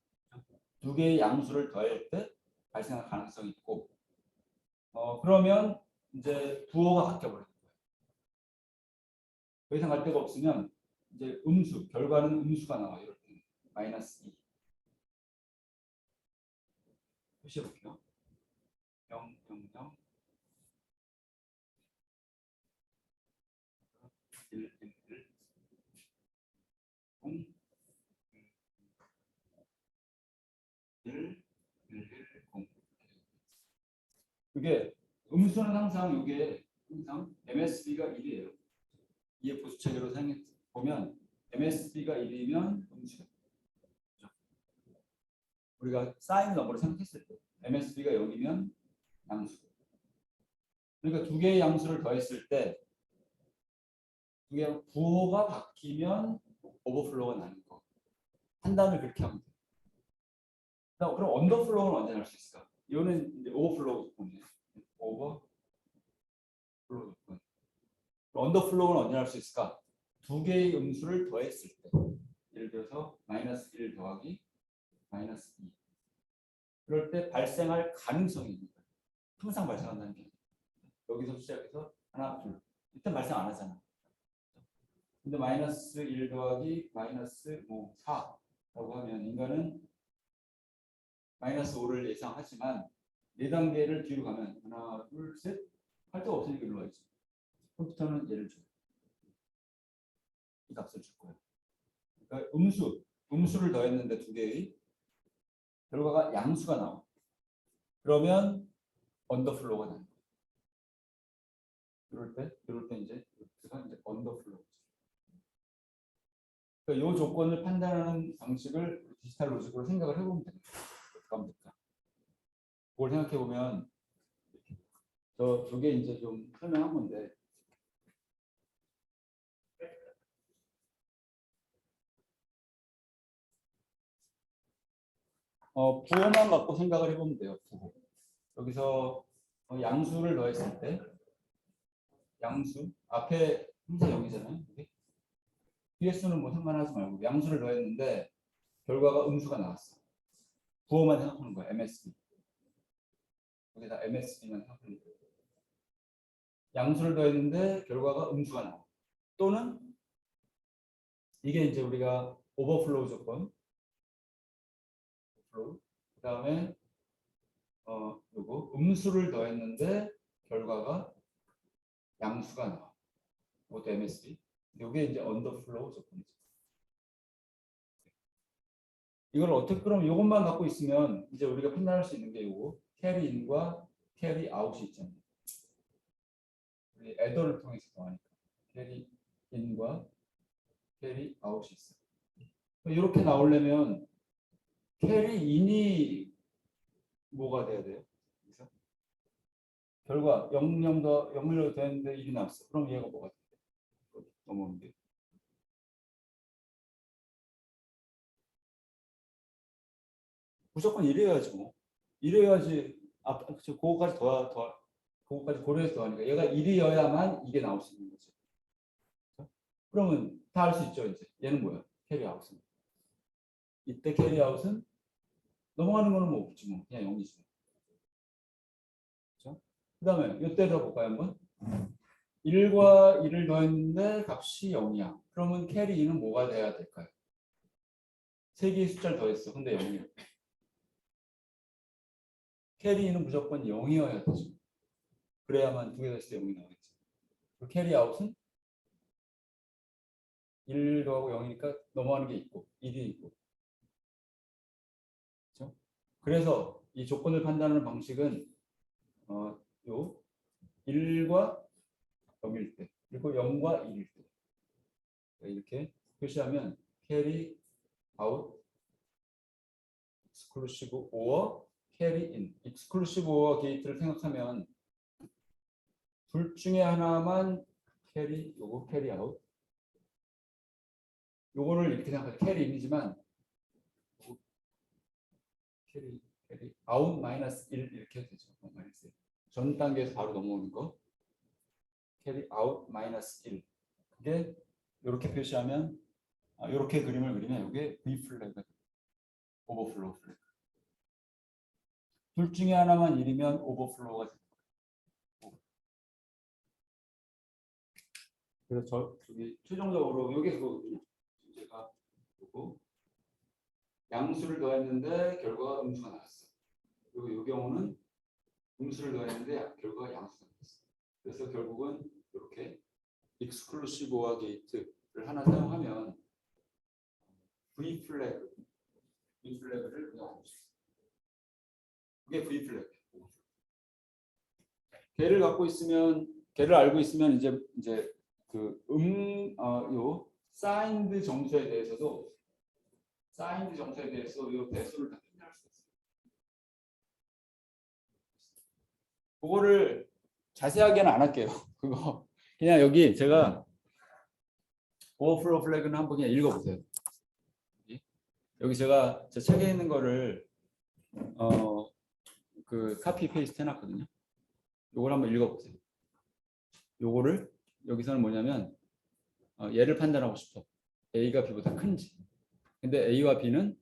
두 개의 양수를 더할 때 발생할 가능성이 있고 그러면 이제 부호가 바뀌어 버려요. 더 이상 갈 데가 없으면 이제 음수, 결과는 음수가 나와요. 이럴 때 마이너스 2. 표시해 볼게요. 0, 0, 0, 1, 1, 1, 0, 1, 1, 1, 0. 그게 음수는 항상 이게 항상 MSB가 1이에요. 이해 보수 체계로 생각 보면 MSB가 1이면 음수예요. 우리가 사인 넘버를 생각했을 때 MSB가 0이면 양수. 그러니까 두 개의 양수를 더했을 때 두 개의 부호가 바뀌면 오버플로우가 나는 거. 판단을 그렇게 하면 돼요. 그럼 언더플로우는 언제 날 수 있을까? 이거는 이제 오버플로우 조건이에요. 오버플로우 조건. 언더플로우는 언제 날 수 있을까? 두 개의 음수를 더했을 때, 예를 들어서 마이너스 1 더하기 마이너스 2. 그럴 때 발생할 가능성이 있는 거예요. 항상 발생한다는 게 여기서 시작해서 하나, 둘. 일단 발생 안 하잖아. 근데 마이너스 1 더하기 마이너스 4라고 하면 인간은 마이너스 5를 예상하지만 4단계를 뒤로 가면 하나, 둘, 셋 할 데가 없으니까 일로 와야지. 컴퓨터는 얘를 줘요. 이 값을 줄 거예요. 그러니까 음수를 더했는데 두 개의 결과가 양수가 나와. 그러면 언더플로우가 나는 거예요. 이럴 때 이제 언더플로우죠. 그러니까 이 조건을 판단하는 방식을 디지털 로직으로 생각을 해보면 됩니다. 그걸 생각해 보면 저게 이제 좀 설명한 건데 부호만 갖고 생각을 해보면 돼요. 부호. 여기서 양수를 더했을 때 양수 앞에 항상 0이잖아요. 뒤에 수는 뭐 상관하지 말고 양수를 더했는데 결과가 음수가 나왔어. 부호만 생각하는 거야. MSB. 여기다 MSB만 생각하는 거예요. 양수를 더했는데 결과가 음수가 나와. 또는 이게 이제 우리가 오버플로우 조건. 그 다음에 요거 음수를 더했는데 결과가 양수가 나와. 이것도 MSB. 이게 이제 언더플로우 조건이죠. 이걸 어떻게 그럼 이것만 갖고 있으면 이제 우리가 판단할 수 있는 게 이거 캐리 인과 캐리 아웃이 있잖아요. 우리 애더를 통해서 더하니까 캐리 인과 캐리 아웃이 있어요. 이렇게 나오려면 캐리 인이 뭐가 돼야 돼요? 그래서 결과 0, 더 0을 되는데 1이 나왔어. 그럼 얘가 뭐가 돼요? 넘어오는 게. 무조건 이래야지 뭐. 이래야지 그거까지 그거까지 고려해서 더하니까 얘가 1이어야만 이게 나올 수 있는 거죠. 그러면 다 알 수 있죠 이제. 얘는 뭐야? 캐리아웃은. 이때 캐리아웃은 넘어가는 거는 뭐 없지 뭐. 그냥 0이지. 그렇죠? 그 다음에 이때도 볼까요 한번? 1과 1을 더했는데 값이 0이야. 그러면 캐리 2는 뭐가 돼야 될까요? 세 개의 숫자를 더했어. 근데 0이야. 캐리 2는 무조건 0이어야 되죠. 그래야만 두 개 더했을 때 0이 나오겠지. 캐리 아웃은 1 더하고 0이니까 넘어가는 게 있고 1이 있고. 그렇죠? 그래서 이 조건을 판단하는 방식은 요 1과 0일 때 그리고 0과 1일 때 이렇게 표시하면 캐리 아웃 익스클루시브 오어 캐리 인 익스클루시브 오어 게이트를 생각하면 둘 중에 하나만 요거 캐리 아웃 요거를 이렇게 생각하죠. 캐리 인이지만 캐리 아웃 마이너스 1 이렇게 해도 되죠. 마이너스 1. 전 단계에서 바로 넘어오는 거 캐리 아웃 마이너스 1 그게 이렇게 표시하면 이렇게 그림을 그리면 이게 V 플래그 오버플로우 플래그 둘 중에 하나만 1이면 오버플로우가 됩니다. 그래서 저기 최종적으로 이게 그거거든요. 제가 보고 양수를 더했는데 결과가 음수가 나왔어. 그리고 이 경우는 음수를 더했는데 결과가 양수가 나왔어. 그래서 결국은 이렇게 익스클루시브 오어 게이트를 하나 사용하면 V 플래그를 그냥 볼 수 있어요. 그게 V 플래그. 걔를 알고 있으면 이제 요 사인드 정수에 대해서 요 배수를 다 표현할 수 있어요. 그거를 자세하게는 안 할게요. 그거 그냥 여기 제가 오버플로우 플래그는 한번 그냥 읽어보세요. 여기 제가 제 책에 있는 거를 카피 페이스트 해놨거든요. 요걸 한번 읽어보세요. 요거를 여기서는 뭐냐면 얘를 판단하고 싶어. A가 B보다 큰지. 근데 A와 B는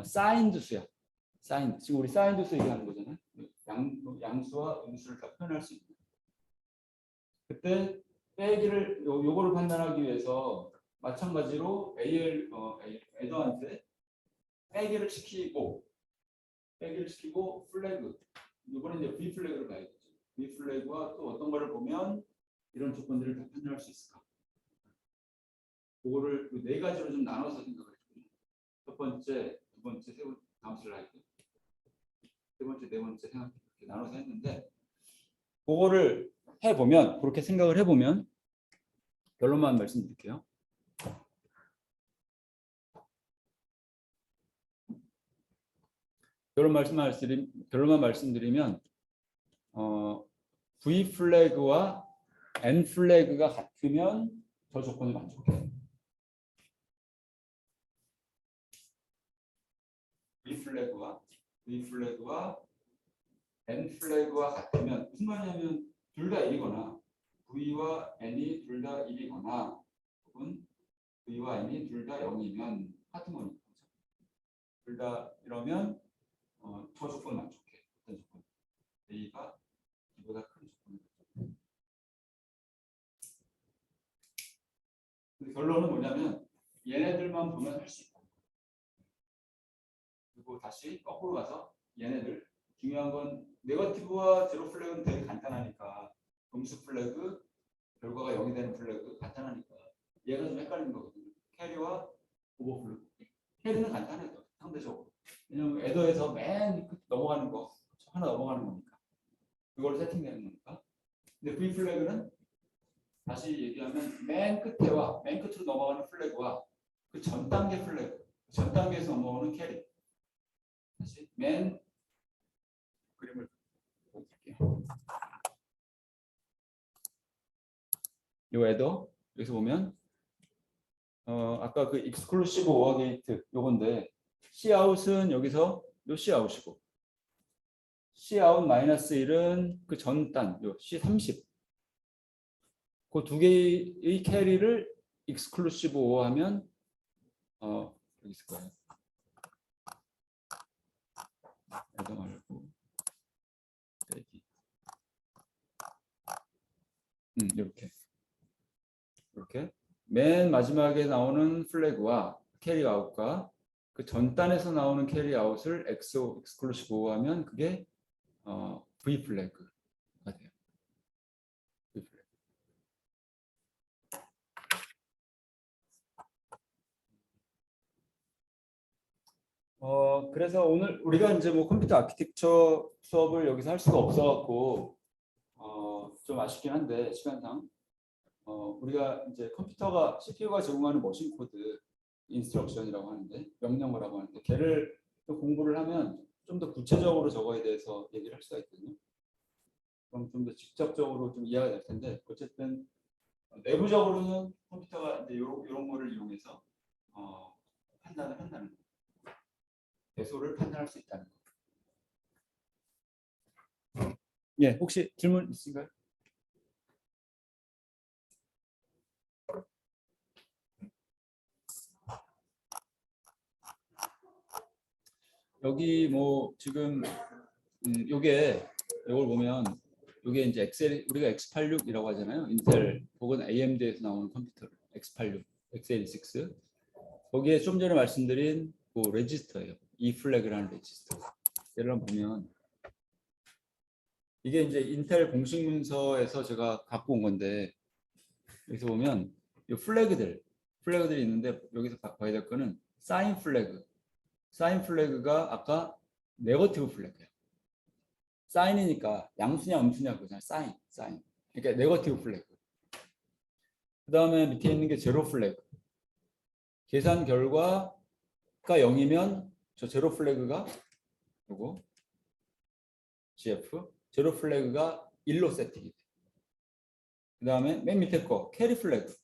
사인드 수야. 사인. 지금 우리 사인드 수 얘기하는 거잖아요. 양수와 음수를 다 표현할 수 있는. 그때 빼기를 요거를 판단하기 위해서 마찬가지로 애더한테 빼기를 시키고 플래그. 이번에 이제 V 플래그를 봐야겠죠. V 플래그와 또 어떤 거를 보면 이런 조건들을 다 판단할 수 있을까? 그거를 네 가지로 좀 나눠서 생각을 했거든요. 첫 번째, 두 번째, 세 번째, 다음 슬라이드. 세 번째, 네 번째 생각 이렇게 나눠서 했는데 그거를 해보면 그렇게 생각을 해보면 결론만 말씀드릴게요. 결론만 말씀드리면 V 플래그와 N 플래그가 같으면 저 조건이 만족해요. V 플래그와 N 플래그와 같으면 무슨 말이냐면 둘 다 1이거나 V와 N이 둘 다 1이거나 혹은 V와 N이 둘 다 0이면 하트머니. 둘 다 이러면 저 조건 만족해. 어떤 조건? A가 B보다 큰 조건을 만족해. 결론은 뭐냐면 얘네들만 보면 할 수 있다. 그리고 다시 거꾸로 가서 얘네들 중요한 건 네거티브와 제로 플래그는 되게 간단하니까 음수 플래그 결과가 0이 되는 플래그 간단하니까 얘가 좀 헷갈리는 거거든요. 캐리와 오버플래그. 캐리는 간단해요. 상대적으로. 왜냐면 애더에서 맨 끝 넘어가는 거 하나 넘어가는 거니까. 그걸 세팅되는 거니까. 근데 V 플래그는 다시 얘기하면 맨 끝으로 넘어가는 플래그와 그 전 단계 플래그, 전 단계에서 넘어오는 캐리. 다시 맨 그림을 보여드릴게요. 이 애더 여기서 보면 아까 그 익스클루시브 오어 게이트 요건데 C아웃은 여기서 요 C아웃이고 C아웃 마이너스 1은 그 전단 요 C30 그 두 개의 캐리를 익스클루시브 오어 하면 여기 있을 거예요. 애더 말고 빼기 이렇게 맨 마지막에 나오는 플래그와 캐리 아웃과 그 전단에서 나오는 캐리 아웃을 익스클루시브 오어하면 그게 V 플래그가 돼요. V 플래그. 그래서 오늘 우리가 이제 뭐 컴퓨터 아키텍처 수업을 여기서 할 수가 없어갖고 좀 아쉽긴 한데 시간상 우리가 이제 컴퓨터가 CPU가 제공하는 머신 코드 인스트럭션이라고 하는데 명령어라고 하는데 걔를 또 공부를 하면 좀 더 구체적으로 저거에 대해서 얘기를 할 수가 있거든요. 그럼 좀 더 직접적으로 좀 이해가 될 텐데 어쨌든 내부적으로는 컴퓨터가 이제 이런 거를 이용해서 판단을 한다는 거. 배소를 판단할 수 있다는 거. 예, 혹시 질문 있으신가요? 여기 뭐 지금 요게 이걸 보면 요게 이제 엑셀 우리가 x86이라고 하잖아요. 인텔 혹은 AMD에서 나오는 컴퓨터 x86, x86 거기에 좀 전에 말씀드린 그 레지스터예요. E 플래그라는 레지스터. 얘를 한번 보면 이게 이제 인텔 공식 문서에서 제가 갖고 온 건데 여기서 보면 이 플래그들이 있는데 여기서 봐야 될 거는 사인 플래그. 사인 플래그가 아까 네거티브 플래그예요. 사인이니까 양수냐 음수냐 그거잖아요. 사인. 그러니까 네거티브 플래그. 그 다음에 밑에 있는 게 제로 플래그. 계산 결과가 0이면 저 제로 플래그가 요거 GF 제로 플래그가 1로 세팅이 돼. 그 다음에 맨 밑에 거 캐리 플래그.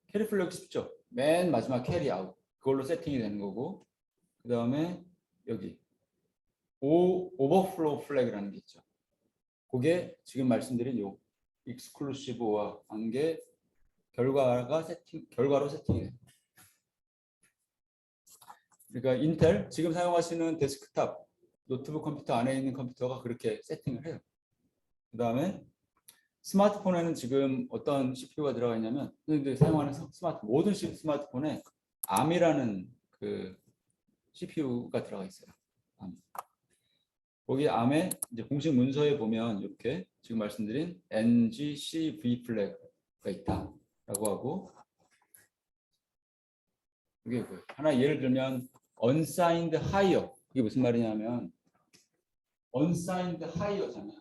캐리 플래그 쉽죠? 맨 마지막 캐리 아웃. 그걸로 세팅이 되는 거고 그 다음에 여기 오버플로우 플래그라는 게 있죠. 그게 지금 말씀드린 요 익스클루시브와 관계 결과로 세팅이 돼요. 그러니까 인텔 지금 사용하시는 데스크탑 노트북 컴퓨터 안에 있는 컴퓨터가 그렇게 세팅을 해요. 그 다음에 스마트폰에는 지금 어떤 CPU가 들어가 있냐면 사용하는 모든 스마트폰에 ARM이라는 그 CPU가 들어가 있어요. 거기 ARM에 이제 공식 문서에 보면 이렇게 지금 말씀드린 NGCV 플래그가 있다라고 하고 이게 뭐예요? 하나 예를 들면 unsigned hire 이게 무슨 말이냐면 unsigned hire잖아요.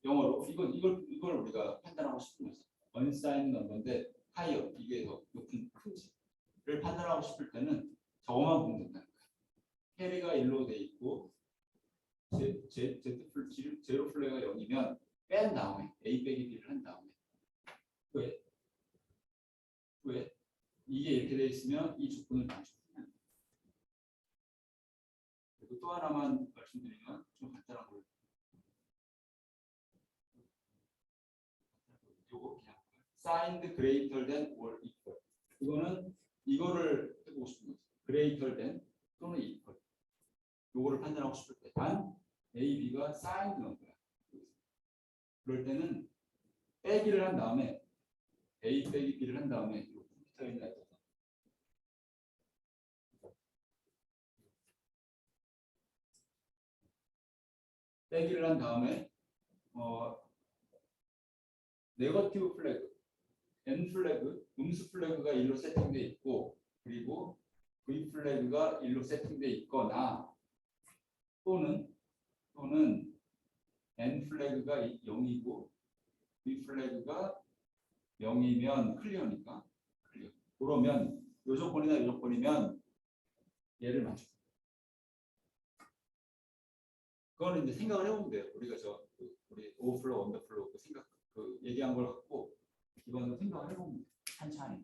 영어로 이걸 우리가 판단하고 싶은 거죠. unsigned 넘버인데 higher 이게 더 높은 큰지를 판단하고 싶을 때는 저거만 보면 된다는 거예요. 캐리가 1로 돼 있고 제로 플레이가 0이면 뺀 다음에 A 빼기 B를 한 다음에 왜 이게 이렇게 돼 있으면 이 조건을 만족하면 그리고 또 하나만 말씀드리면 좀 간단한 걸 요거 그냥 signed greater than or equal 이거는 이거를 해보고 싶은 거죠. greater than 또는 equal 요거를 판단하고 싶을 때 단 A, B가 signed 넘버야. 그럴 때는 빼기를 한 다음에 A 빼기 B를 한 다음에 컴퓨터에 있는 애들 빼기를 한 다음에 네거티브 플래그, N 플래그, 음수 플래그가 1로 세팅돼 있고 그리고 V 플래그가 1로 세팅돼 있거나 또는 N 플래그가 0이고 V 플래그가 0이면 클리어니까 클리어. 그러면 요 조건이나 요 조건이면 얘를 맞춰. 그거는 이제 생각을 해보면 돼요. 우리가 우리 오버플로우, 언더플로우 얘기한 걸 갖고 이거는 생각을 해보면 돼요. 한차례.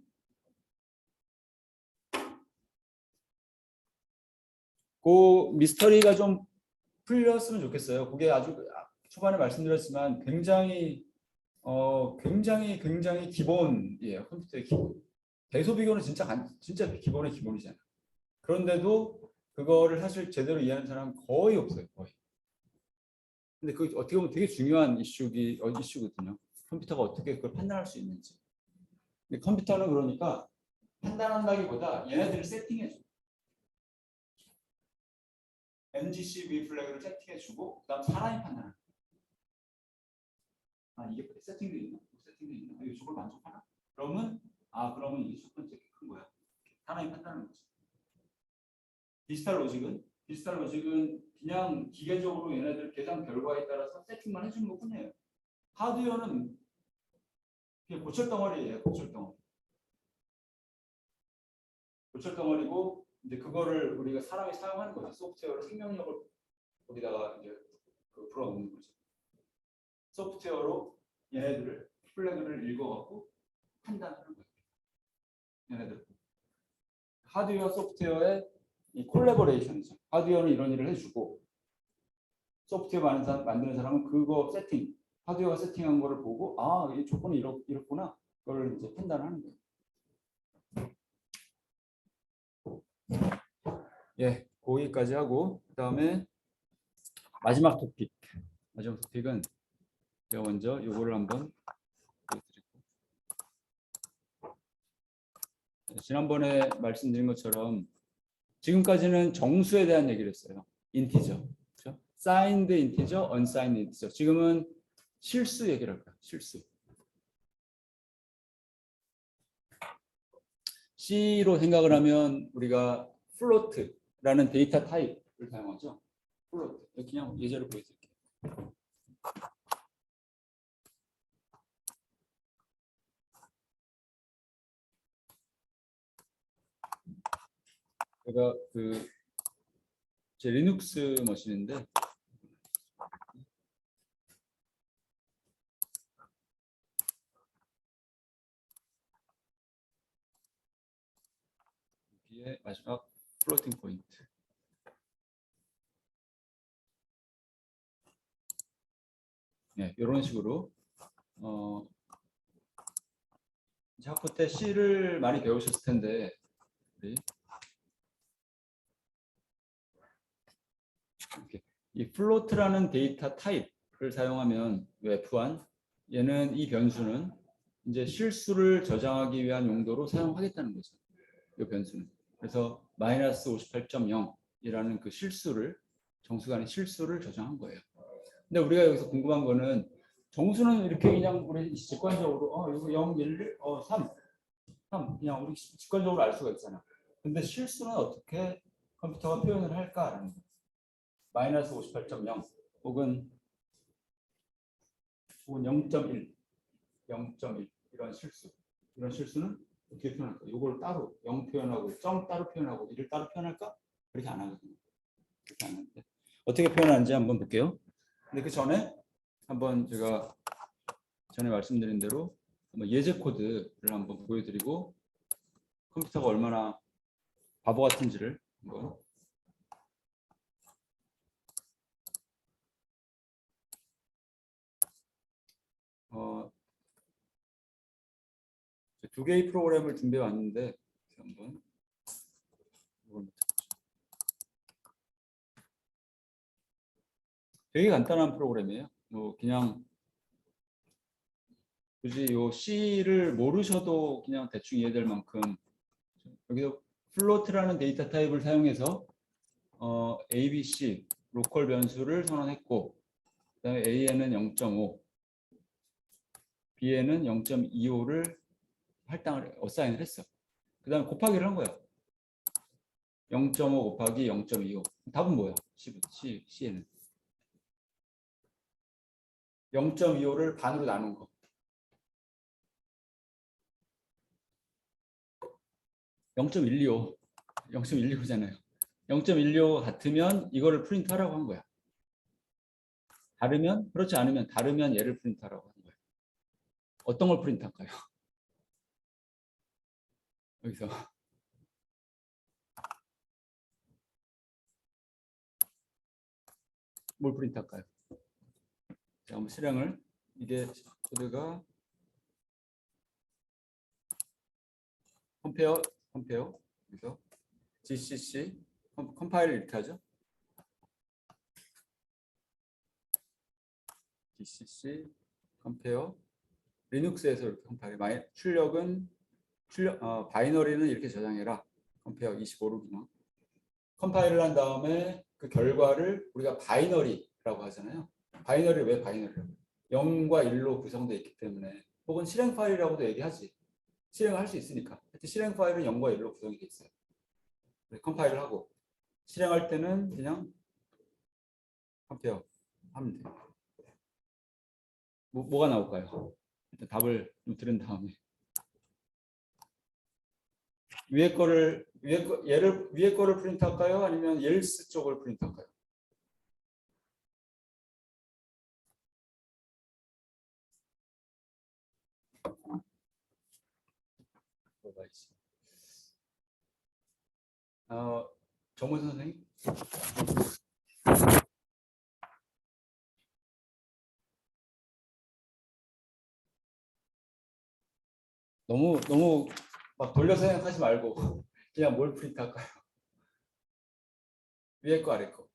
그 미스터리가 좀 풀렸으면 좋겠어요. 그게 아주 초반에 말씀드렸지만 굉장히 기본이에요. 컴퓨터의 기본. 대소 비교는 진짜 기본의 기본이잖아요. 그런데도 그거를 사실 제대로 이해하는 사람은 거의 없어요. 거의. 근데 그 어떻게 보면 되게 중요한 이슈거든요. 컴퓨터가 어떻게 그걸 판단할 수 있는지. 근데 컴퓨터는 그러니까 판단한다기보다 얘네들을 세팅해줘. MGCV 플래그를 세팅해주고 그다음 사람이 판단하는 이게 세팅돼 있나? 세팅돼 있나? 이걸 만족하나? 그러면 이게 첫 번째 큰 거야. 사람이 판단하는 거지. 디지털 로직은 그냥 기계적으로 얘네들 계산 결과에 따라서 세팅만 해주는 것 뿐이에요. 하드웨어는 그냥 고철덩어리예요. 고철덩어리고 이제 그거를 우리가 사람이 사용하는 거죠. 소프트웨어로 생명력을 거기다가 이제 불어넣는 거죠. 소프트웨어로 얘네들을 플래그를 읽어갖고 판단하는 거예요. 얘네들 하드웨어 소프트웨어의 이 콜래보레이션이죠. 하드웨어는 이런 일을 해주고 소프트웨어 만드는 사람은 그거 하드웨어가 세팅한 거를 보고 이 조건이 이렇구나. 그걸 이제 판단하는 거예요. 예, 거기까지 하고 그다음에 마지막 토픽은 제가 먼저 요거를 한번 지난번에 말씀드린 것처럼 지금까지는 정수에 대한 얘기를 했어요. 인티저. 그렇죠? signed 인티저, unsigned 인티저. 지금은 실수 얘기를 할 거예요. 실수. C로 생각을 하면 우리가 float라는 데이터 타입을 사용하죠. float. 그냥 예제를 보여드릴게요. 제가 제 리눅스 머신인데 여기에 마지막 플로팅 포인트. 네, 이런 식으로 학부 때 C를 많이 배우셨을 텐데 우리 이렇게 이 플로트라는 데이터 타입을 사용하면 F1 얘는 이 변수는 이제 실수를 저장하기 위한 용도로 사용하겠다는 거죠. 이 변수는. 그래서 마이너스 58.0이라는 그 실수를 정수간의 실수를 저장한 거예요. 근데 우리가 여기서 궁금한 거는 정수는 이렇게 그냥 우리 직관적으로 이거 0, 1, 3 그냥 우리 직관적으로 알 수가 있잖아. 근데 실수는 어떻게 컴퓨터가 표현을 할까라는 거. 마이너스 58.0 혹은 0.1, 0.1 이런 실수. 이런 실수는 어떻게 표현할까? 이걸 따로 0 표현하고 0 따로 표현하고 1을 따로 표현할까? 그렇게 안 하거든요. 그렇게 안 하는데 어떻게 표현하는지 한번 볼게요. 근데 그 전에 한번 제가 전에 말씀드린 대로 한번 예제 코드를 한번 보여드리고 컴퓨터가 얼마나 바보 같은지를 한번 두 개의 프로그램을 준비해 왔는데 한번 되게 간단한 프로그램이에요. 뭐 그냥 굳이 요 C를 모르셔도 그냥 대충 이해될 만큼 여기서 플로트라는 데이터 타입을 사용해서 ABC 로컬 변수를 선언했고 그다음에 A에는 0.5, B에는 0.25를 할당을 어사인을 했어. 그다음에 곱하기를 한 거야. 0.5 곱하기 0.25. 답은 뭐야? C에는 0.25를 반으로 나눈 거. 0.125. 0.125잖아요. 0.125 같으면 이거를 프린트하라고 한 거야. 다르면 그렇지 않으면 다르면 얘를 프린트하라고 한 거야. 어떤 걸 프린트할까요? 여기서 뭘 프린트할까요? 자, 한번 실행을 이게 코드가 컴페어 그래서 gcc 컴파일을 이렇게 하죠. gcc 컴페어 리눅스에서 이렇게 컴파일 출력은 바이너리는 이렇게 저장해라. 컴페어 25로 그냥 컴파일을 한 다음에 그 결과를 우리가 바이너리라고 하잖아요. 바이너리 왜 바이너리라고? 0과 1로 구성되어 있기 때문에 혹은 실행 파일이라고도 얘기하지. 실행을 할 수 있으니까. 하여튼 실행 파일은 0과 1로 구성이 되어 있어요. 컴파일을 하고 실행할 때는 그냥 컴페어 하면 돼요. 뭐가 나올까요? 일단 답을 좀 들은 다음에 위에 거를 프린트할까요? 아니면 else 쪽을 프린트할까요? 정문 선생님? 너무 막 돌려서 생각하지 말고 그냥 뭘 프린트할까요? 위에 거 아래 거.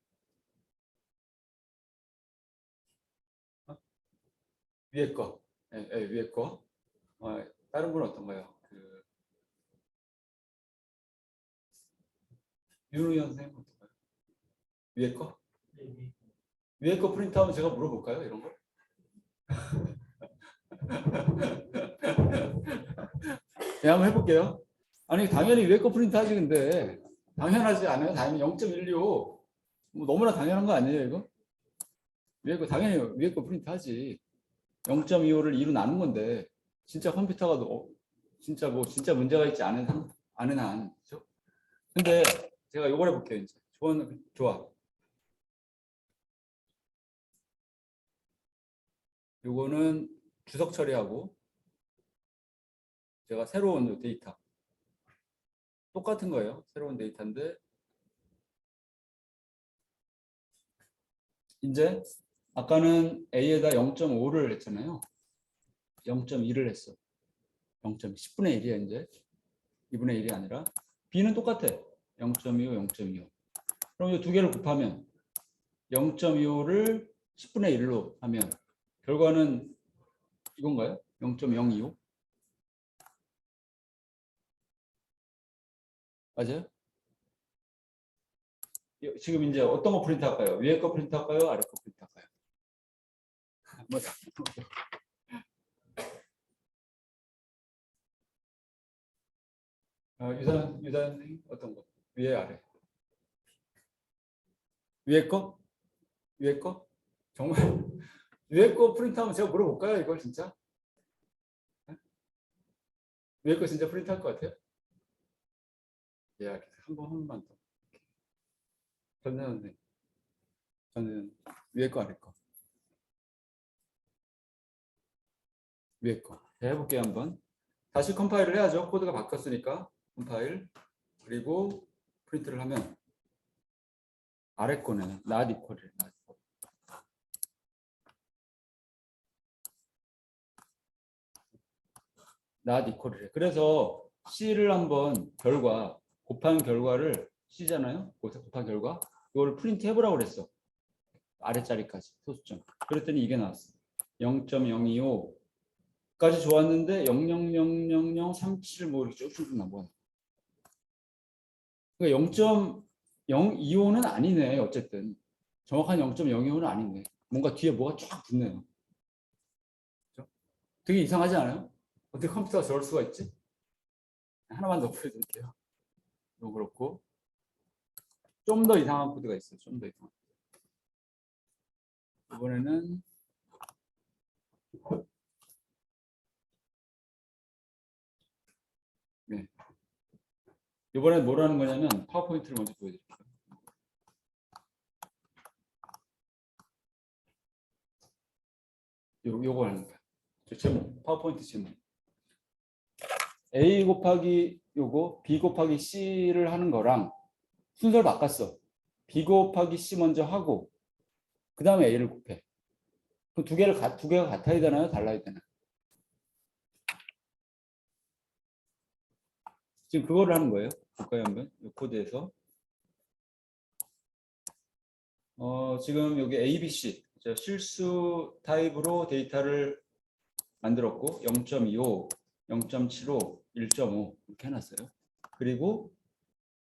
위에 거. 위에 거. 다른 분 어떤가요? 윤우 선생님 어떤가요? 위에 거? 위에 거 프린트하면 제가 물어볼까요? 이런 거? 네, 한번 해볼게요. 아니 당연히 위에 거 프린트하지 근데 당연하지 않아요? 당연히 0.125 뭐 너무나 당연한 거 아니에요 이거? 위에 거 당연히 위에 거 프린트하지. 0.25를 2로 나눈 건데 진짜 컴퓨터가 진짜 문제가 있지 않은 한 그렇죠? 근데 제가 이걸 해볼게요 이제. 좋아. 요거는 주석 처리하고 제가 새로운 데이터 똑같은 거예요. 새로운 데이터인데 이제 아까는 A에다 0.5를 했잖아요. 0.2를 했어. 10분의 1이야 이제. 2분의 1이 아니라 b는 똑같아. 0.25, 0.25. 그럼 이 두 개를 곱하면 0.25를 10분의 1로 하면 결과는 이건가요? 0.025? 맞아요? 지금 이제 어떤 거 프린트 할까요? 위에 거 프린트 할까요? 아래 거 프린트 할까요? 뭐, 유단 어떤 거? 위에 아래? 위에 거? 위에 거? 정말 위에 거 프린트하면 제가 물어볼까요? 이걸 진짜? 위에 거 진짜 프린트할 것 같아요? 예, 한 번만 더. 저는 위에 거 아래 거. 위에 거. 해볼게요 한번. 다시 컴파일을 해야죠. 코드가 바뀌었으니까 컴파일 그리고 프린트를 하면 아래 거는 not equal이래. not equal이래. 그래서 C를 한번 곱한 결과를 C잖아요. 곱한 결과 이거를 프린트 해보라고 그랬어. 아래자리까지 소수점. 그랬더니 이게 나왔어. 0.025까지 좋았는데 0.00037 뭐 이렇게 쭉쭉 나와. 그러니까 0.025는 아니네. 어쨌든 정확한 0.025는 아니네. 뭔가 뒤에 뭐가 쫙 붙네요. 그렇죠? 되게 이상하지 않아요? 어떻게 컴퓨터가 저럴 수가 있지? 하나만 더 보여드릴게요. 이거 그렇고 좀 더 이상한 코드가 있어요. 좀 더 이상한. 이번에는 네. 이번엔 뭐라는 거냐면 파워포인트를 먼저 보여드릴게요. 요거 하는 거야. 제목, 파워포인트 제목. A 곱하기 요거 B 곱하기 C를 하는 거랑 순서를 바꿨어. B 곱하기 C 먼저 하고 그 다음에 A를 곱해. 그 두 개가 같아야 되나요? 달라야 되나요? 지금 그거를 하는 거예요. 볼까요 한번? 이 코드에서 지금 여기 ABC 실수 타입으로 데이터를 만들었고 0.25, 0.75, 1.5 이렇게 해놨어요. 그리고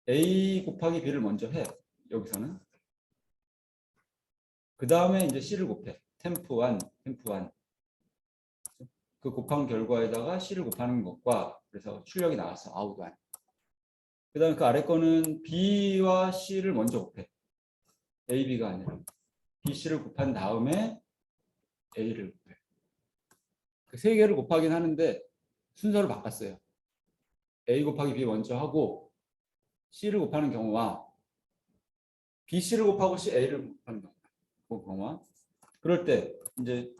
A 곱하기 B를 먼저 해. 여기서는. 그 다음에 이제 C를 곱해. 템프1. 그 곱한 결과에다가 C를 곱하는 것과 그래서 출력이 나왔어. 아웃1. 그 다음에 그 아래 거는 B와 C를 먼저 곱해. A, B가 아니라. B, C를 곱한 다음에 A를 곱해. 그 세 개를 곱하긴 하는데 순서를 바꿨어요. A 곱하기 B 먼저 하고 C를 곱하는 경우와 B, C를 곱하고 C, A를 곱하는 경우와 그럴 때 이제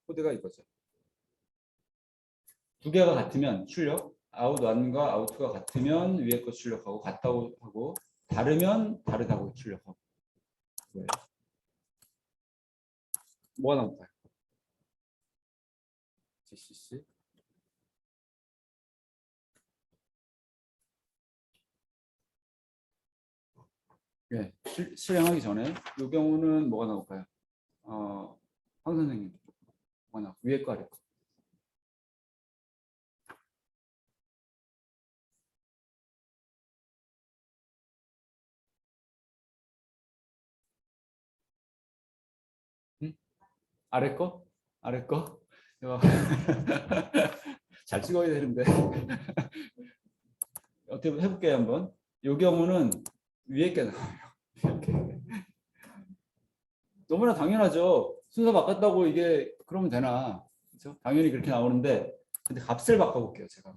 코드가 이거죠. 두 개가 같으면 출력, 아웃1과 아웃2가 같으면 위에 거 출력하고 같다고 하고 다르면 다르다고 출력하고. 뭐가 나올까요? GCC. 네, 실행하기 전에 이 경우는 뭐가 나올까요? 황 선생님, 뭐가 나올까요? 위에 거 아래 거. 응? 아래 거? 아래 거? 잘 찍어야 되는데. 어떻게 해볼게요 한번. 이 경우는 위에 게 나와요. 이렇게. 너무나 당연하죠. 순서 바꿨다고 이게 그러면 되나? 그렇죠? 당연히 그렇게 나오는데 근데 값을 바꿔볼게요 제가.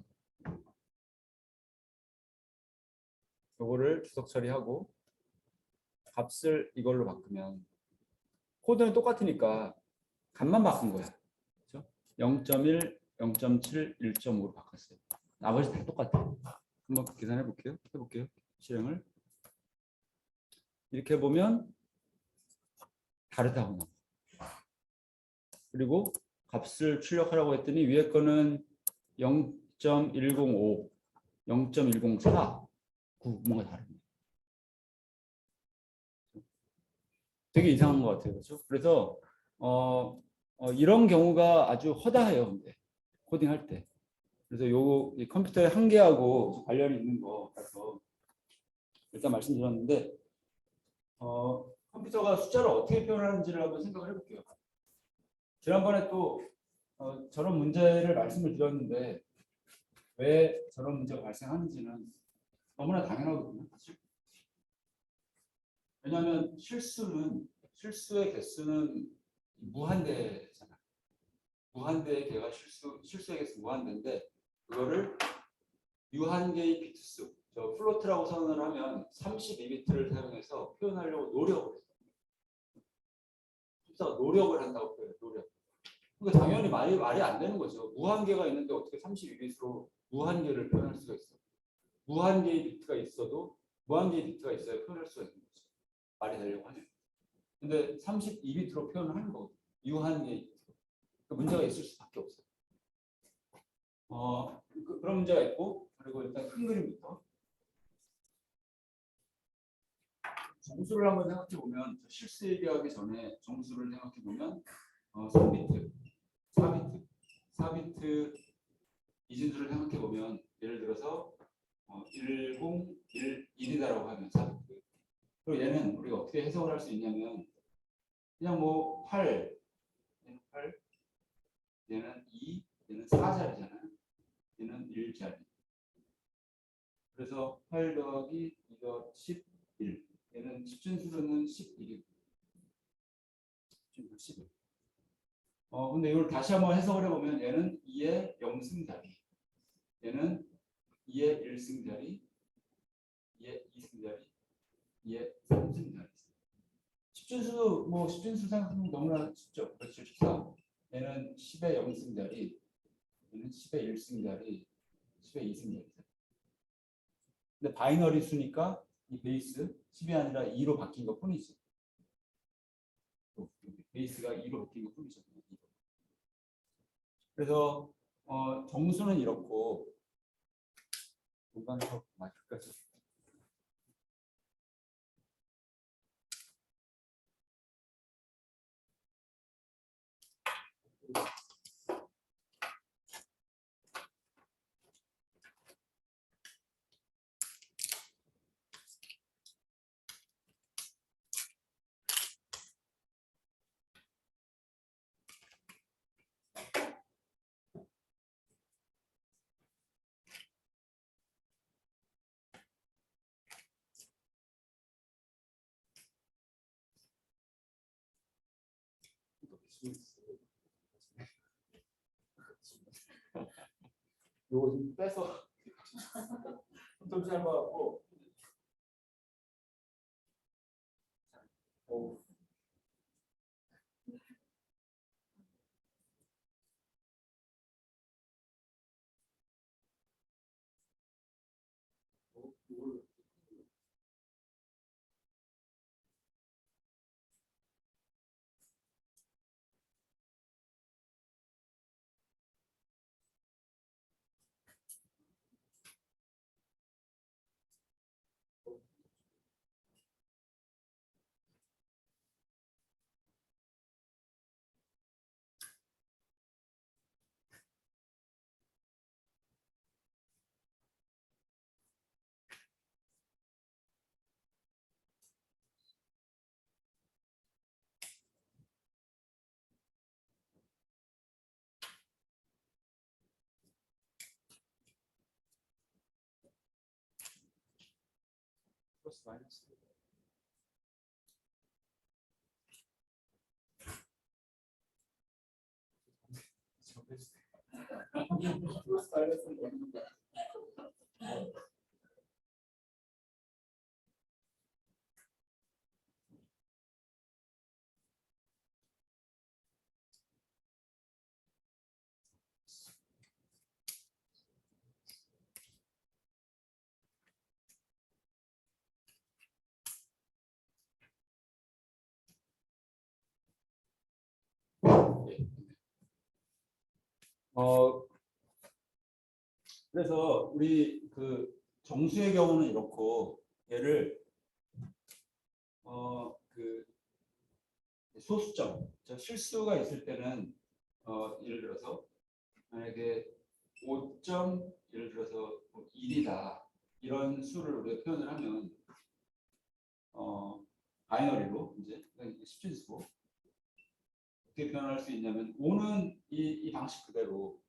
이거를 주석 처리하고 값을 이걸로 바꾸면 코드는 똑같으니까 값만 바꾼 거야. 그렇죠? 0.1, 0.7, 1.5로 바꿨어요. 나머지 다 똑같아. 한번 계산해 볼게요. 해볼게요. 실행을 이렇게 보면 다르다고 나와. 그리고 값을 출력하라고 했더니 위에 거는 0.105, 0.104, 뭔가 다릅니다. 되게 이상한 것 같아요, 그렇죠? 그래서 이런 경우가 아주 허다해요, 근데 코딩할 때. 그래서 이 컴퓨터의 한계하고 관련이 있는 거라서 일단 말씀드렸는데 컴퓨터가 숫자를 어떻게 표현하는지를 한번 생각을 해볼게요. 지난번에 또 저런 문제를 말씀을 드렸는데 왜 저런 문제가 발생하는지는 너무나 당연하거든요. 사실. 왜냐하면 실수의 개수는 무한대잖아요. 무한대의 개가 실수의 개수 무한대인데 그거를 유한계의 비트수, 저 플로트라고 선언을 하면 32비트를 사용해서 표현하려고 노력을 해요. 숫자가 노력을 한다고 표현해요. 노력. 그러니까 당연히 말이 안 되는 거죠. 무한계가 있는데 어떻게 32비트로 무한계를 표현할 수가 있어? 무한계의 비트가 있어도 무한계의 비트가 있어야 표현할 수가 있는 거죠. 말이 되려고 하면. 근데 32비트로 표현을 하는 거거든요. 유한계의 비트. 그 문제가 있을 수밖에 없어요. 그런 문제가 있고 그리고 일단 큰 그림부터 정수를 한번 생각해 보면 실수 얘기하기 전에 정수를 생각해 보면 3비트, 4비트, 4비트 이진수를 생각해 보면 예를 들어서 1011이다라고 하면 4비트. 그리고 얘는 우리가 어떻게 해석을 할 수 있냐면 그냥 뭐 8, 얘는 8, 얘는 2, 얘는 4자리잖아요. 얘는 1자리. 그래서 8 더하기 2 더하기 11. 얘는 10진수로는 11이고. 11. 근데 이걸 다시 한번 해석을 해보면 얘는 2의 0승자리. 얘는 2의 1승자리. 2의 2승자리. 2의 3승자리. 10진수, 뭐 10진수 생각하면 너무나 쉽죠. 그렇죠. 14. 얘는 10의 0승자리. 얘는 10의 1승자리. 10의 2승자리. 근데 바이너리 수니까 이 베이스 10이 아니라 2로 바뀐 것 뿐이지. 베이스가 2로 바뀐 것 뿐이죠. 그래서 정수는 이렇고 공간에서 마이크까지. 요거 좀 빼서 좀 짧아갖고 플러스 마이너스. 플러스 마이너스는 뭐는 거야? 그래서 우리 그 정수의 경우는 이렇고 얘를 그 소수점, 즉 실수가 있을 때는 예를 들어서 만약에 5점 예를 들어서 1이다 이런 수를 우리가 표현을 하면 바이너리로 이제 십진수고 어떻게 표현할 수 있냐면 5는 이 방식 그대로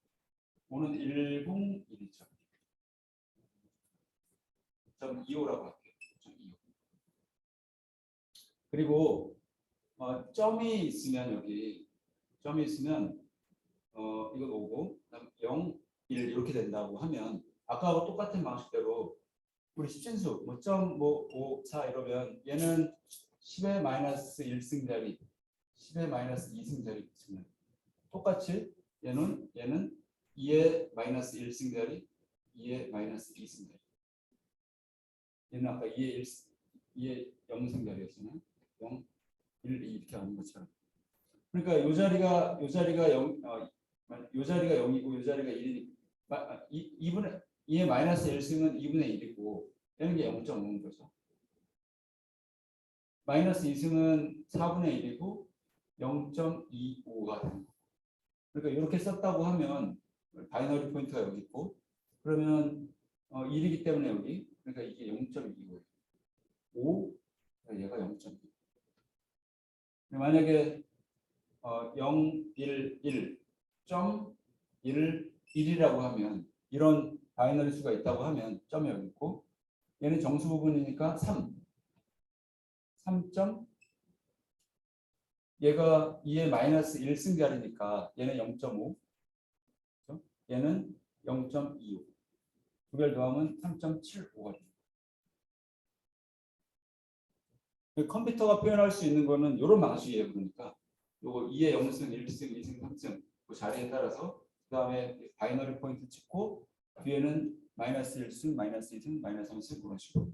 5는 101이죠. 5.25라고 할게요. 5.25. 그리고 점이 있으면 여기 점이 있으면 이건 5고 그다음 0, 1 이렇게 된다고 하면 아까하고 똑같은 방식대로 우리 십진수 뭐 점 뭐 5, 4 이러면 얘는 10의 마이너스 1승자리 10의 마이너스 2승자리 있으면 똑같이 얘는 2의 마이너스 1승자리 2의 마이너스 2승자리 얘는 아까 2의 1, 2의 0승자리였잖아요. 0, 1, 2 이렇게 하는 것처럼 그러니까 요 자리가 0, 요 자리가 0이고 요 자리가 1이니까 2의 마이너스 1승은 2분의 1이고 이런 게 0.5인 거죠. 마이너스 2승은 4분의 1이고 0.25가 되는 거고. 그러니까 이렇게 썼다고 하면 바이너리 포인트가 여기 있고 그러면 1이기 때문에 여기 그러니까 이게 0.25예요. 5 얘가 0.2. 만약에 0, 1, 1.1, 1이라고 하면 이런 바이너리 수가 있다고 하면 점이 여기 있고 얘는 정수 부분이니까 3점 얘가 2의 마이너스 1승자리니까 얘는 0.5 그렇죠? 얘는 0.25 두 개를 더하면 3.75가 됩니다. 컴퓨터가 표현할 수 있는 거는 이런 방식이에요. 그러니까 요거 2의 0승, 1승, 2승, 3승 그 자리에 따라서 그 다음에 바이너리 포인트 찍고 뒤에는 마이너스 1승, 마이너스 2승, 마이너스 3승 그런 식으로.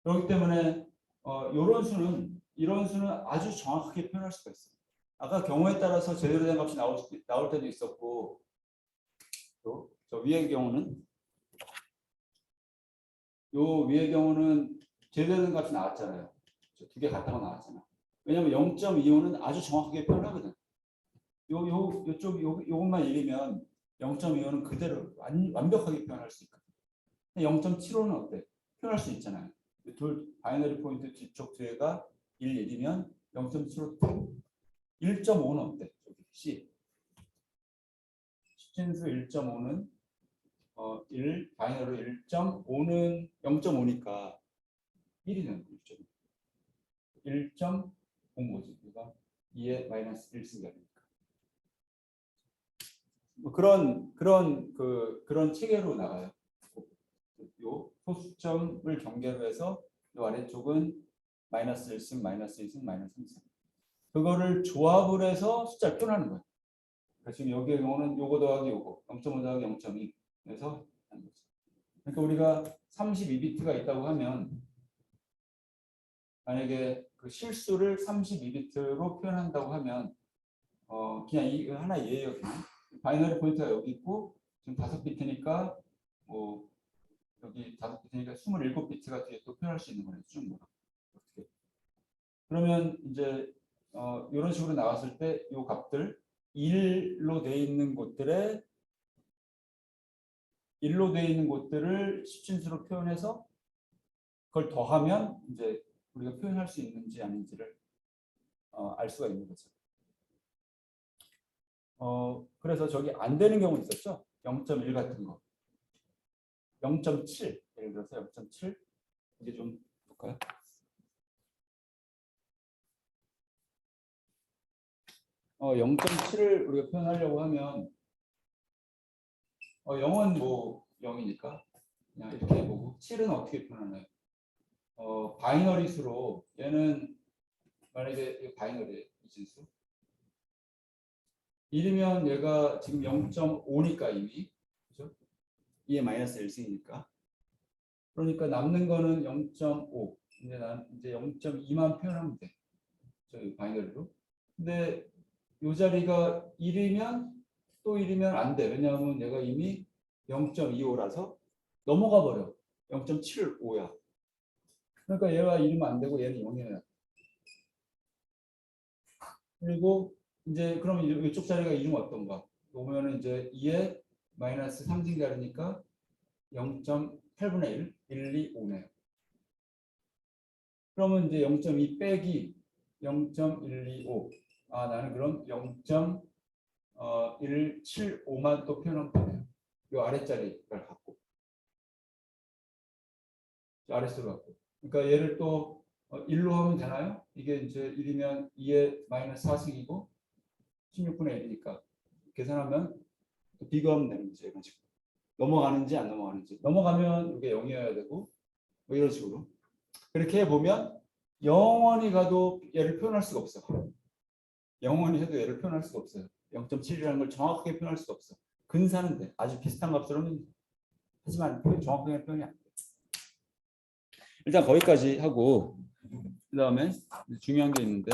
그렇기 때문에 이런 수는 아주 정확하게 표현할 수가 있어요. 아까 경우에 따라서 제대로 된 값이 나올 때도 있었고 또 저 위의 경우는 요 위의 경우는 제대로 된 값이 나왔잖아요. 두 개 같다고 나왔잖아요. 왜냐하면 0.25는 아주 정확하게 표현하거든. 요것만 읽으면 0.25는 그대로 완벽하게 표현할 수 있거든. 0.75는 어때? 표현할 수 있잖아요. 둘 바이너리 포인트 뒤쪽 뒤에가 1, 1이면 0.75 1.5는 어때? 저기 C 십진수 1.5는 1 바이너리 1.5는 0.5니까 1이 되는 거죠. 1.5 뭐지? 그러니까 2의 마이너스 1승자니까. 뭐 그런 체계로 나가요. 요 소수점을 경계로 해서 요 아래쪽은 마이너스 1승, 마이너스 2승, 마이너스 3승. 그거를 조합을 해서 숫자를 표현하는 거예요. 그러니까 지금 여기의 경우는 요거 더하기 요거 0.5 더하기 0.2 해서 하는 거죠. 그러니까 우리가 32비트가 있다고 하면 만약에 그 실수를 32비트로 표현한다고 하면 그냥 이 하나 예예요. 바이너리 포인트가 여기 있고 지금 5비트니까 뭐 여기 5비트니까 27비트가 뒤에 또 표현할 수 있는 거예요. 쭉 몰아. 어떻게? 그러면 이제 이런 식으로 나왔을 때 이 값들 1로 돼 있는 곳들에 1로 돼 있는 곳들을 십진수로 표현해서 그걸 더하면 이제 우리가 표현할 수 있는지 아닌지를 알 수가 있는 거죠. 그래서 저기 안 되는 경우 있었죠. 0.1 같은 거. 0.7 예를 들어서 0.7 이게 좀 볼까요? 0.7을 우리가 표현하려고 하면 0은 뭐 0이니까 그냥 이렇게 해보고 7은 어떻게 표현하나요? 바이너리 수로 얘는 만약에 바이너리 이진수 1이면 얘가 지금 0.5니까 이미 그죠? 2의 마이너스 1승이니까 그러니까 남는 거는 0.5 이제 난 이제 0.2만 표현하면 돼. 저희 바이너리로. 근데 이 자리가 1이면 또 1이면 안 돼. 왜냐하면 얘가 이미 0.25라서 넘어가 버려. 0.75야. 그러니까 얘가 1이면 안 되고 얘는 0이야. 그리고 이제 그러면 이쪽 자리가 이름 어떤가? 보면은 이제 2에 마이너스 3승자리니까 0.8분의 1, 1, 2, 5네요. 그러면 이제 0.2 빼기 0.125. 아, 나는 그럼 0.175만 또 표현하면 되네요. 이 아랫자리를 갖고. 아랫수를 갖고. 그러니까 얘를 또 1로 하면 되나요? 이게 이제 1이면 2의 마이너스 4승이고 16분의 1이니까 계산하면 비교하면 되는 거죠. 이런 식으로. 넘어가는지 안 넘어가는지. 넘어가면 이게 0이어야 되고 뭐 이런 식으로. 그렇게 해보면 영원히 가도 얘를 표현할 수가 없어. 영원히 해도 얘를 표현할 수가 없어요. 0.7이라는 걸 정확하게 표현할 수가 없어. 근사는데 아주 비슷한 값으로는 하지만 정확하게 표현이 안 돼. 일단 거기까지 하고 그 다음에 중요한 게 있는데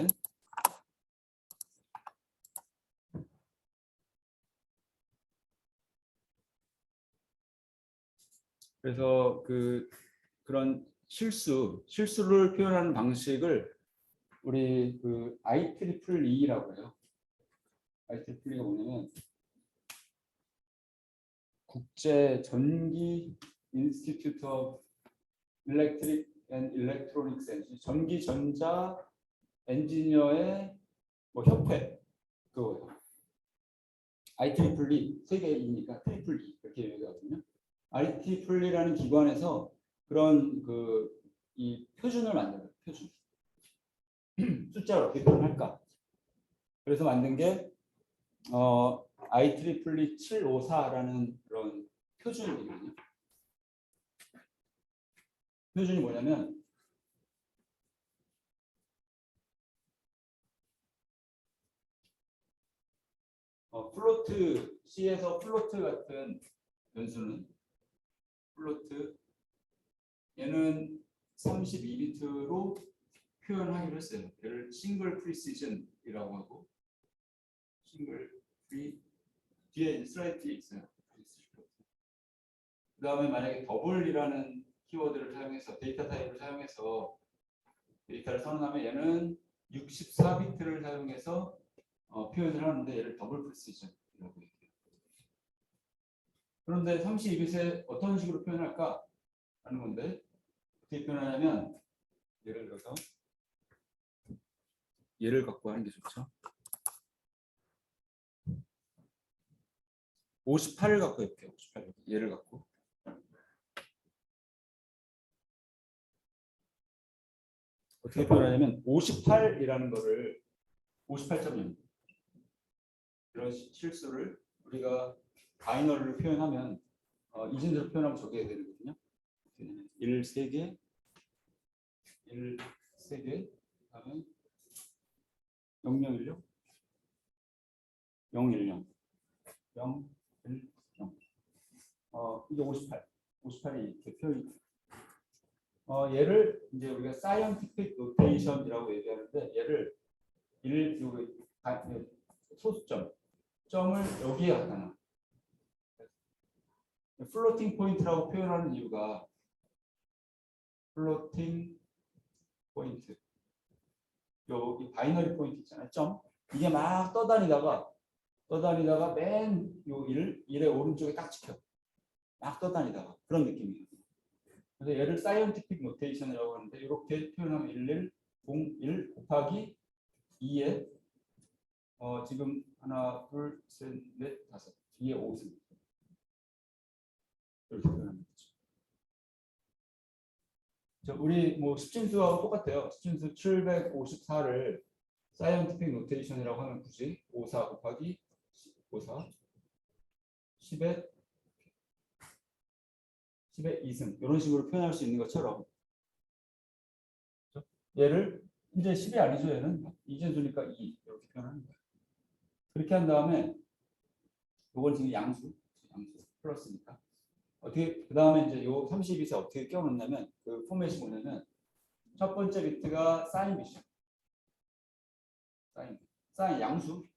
그래서 그런 실수를 표현하는 방식을 우리 그 IEEE라고 해요. IEEE가 뭐냐면 국제 전기 인스티튜트 오브 일렉트릭 앤 일렉트로닉스 엔지니어, 전기 전자 엔지니어의 뭐 협회 그거예요. IEEE 세계이니까 트리플 이렇게 얘기하거든요. IEEE라는 기관에서 그런 이 표준을 만들어요. 표준. 숫자를 어떻게 표현할까? 그래서 만든 게 IEEE 754라는 그런 표준이거든요. 표준이 뭐냐면 플로트 C에서 플로트 같은 변수는 플로트 얘는 32비트로 표현하기로 했어요. 얘를 싱글 프리시즌이라고 하고 싱글 프리 뒤에 슬라이드 뒤에 있어요. 그 다음에 만약에 더블이라는 키워드를 사용해서 데이터 타입을 사용해서 데이터를 선언하면 얘는 64비트를 사용해서 표현을 하는데 얘를 더블 프리시즌이라고 얘기해요. 그런데 32비트에 어떤 식으로 표현할까 하는 건데 어떻게 표현하냐면 예를 들어서 얘를 갖고 하는 게 좋죠. 58을 갖고 해볼게요. 58 얘를 갖고 어떻게 표현하냐면 58이라는 거를 58.0 이런 실수를 우리가 바이너리를 표현하면 이진대로 표현하면 저게 되거든요. 1 3개 1 3개 하면 0016 010 0 1 0 이게 58이 이렇게 표현이 얘를 이제 우리가 사이언티픽 노테이션이라고 얘기하는데 얘를 소수점 점을 여기에 갖다 놔. 플로팅 포인트라고 표현하는 이유가 플로팅 포인트 이 바이너리 포인트 있잖아요. 점 이게 막 떠다니다가 맨 요 1의 오른쪽에 딱 찍혀. 막 떠다니다가 그런 느낌이에요. 그래서 얘를 사이언티픽 노테이션이라고 하는데 이렇게 표현하면 1101 곱하기 2에 지금 하나, 둘, 셋, 넷, 다섯 2에 5승 이렇게 표현하는 거죠. 우리 뭐 십진수하고 똑같아요. 십진수 754를 사이언티픽 노테이션이라고 하면 굳이 54 곱하기 54 10에 2승 이런 식으로 표현할 수 있는 것처럼 얘를 이제 10이 아니죠. 얘는 이진수니까 2 이렇게 표현하는 거예요. 그렇게 한 다음에 이건 지금 양수 플러스니까 어떻게 그 다음에 이제 요 32세 어떻게 껴놓냐면 그 포맷이 뭐냐면 첫 번째 비트가 사인 비트 사인 양수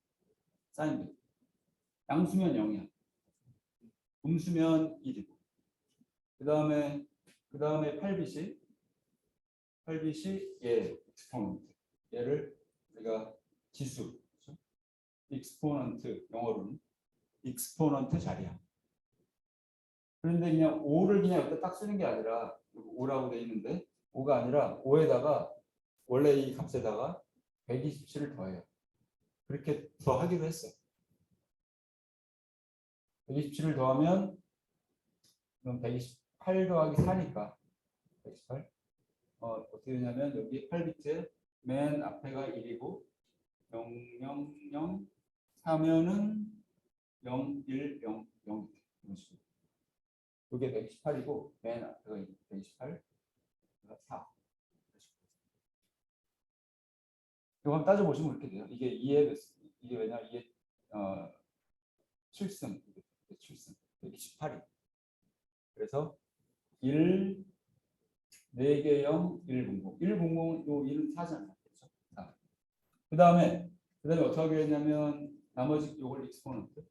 사인 비트 양수면 0이야. 음수면 1이고. 그다음에 8빛이 얘 익스포넌트. 얘를 우리가 지수, 그렇죠? 익스포넌트, 영어로는 익스포넌트 자리야. 그런데 그냥 5를 그냥 여기다 딱 쓰는 게 아니라 5라고 돼 있는데 5가 아니라 5에다가 원래 이 값에다가 127을 더해요. 그렇게 더하기로 했어. 127을 더하면 그럼 128 더하기 4니까 128. 어떻게 되냐면 여기 8비트에 맨 앞에가 1이고 0, 0, 0, 4면은 0, 1, 0, 0 이런 식으로. 이게 128이고 맨 앞에가 128, 4. 이거 한번 따져보시면 그렇게 돼요. 이게 2의 이게 왜냐면 2의 7승, 7승, 128이. 그래서 1, 4개 0, 100. 100, 요 1은 4잖아요. 그렇죠? 그 다음에 어떻게 하게 했냐면 나머지 요걸 익스포넌트.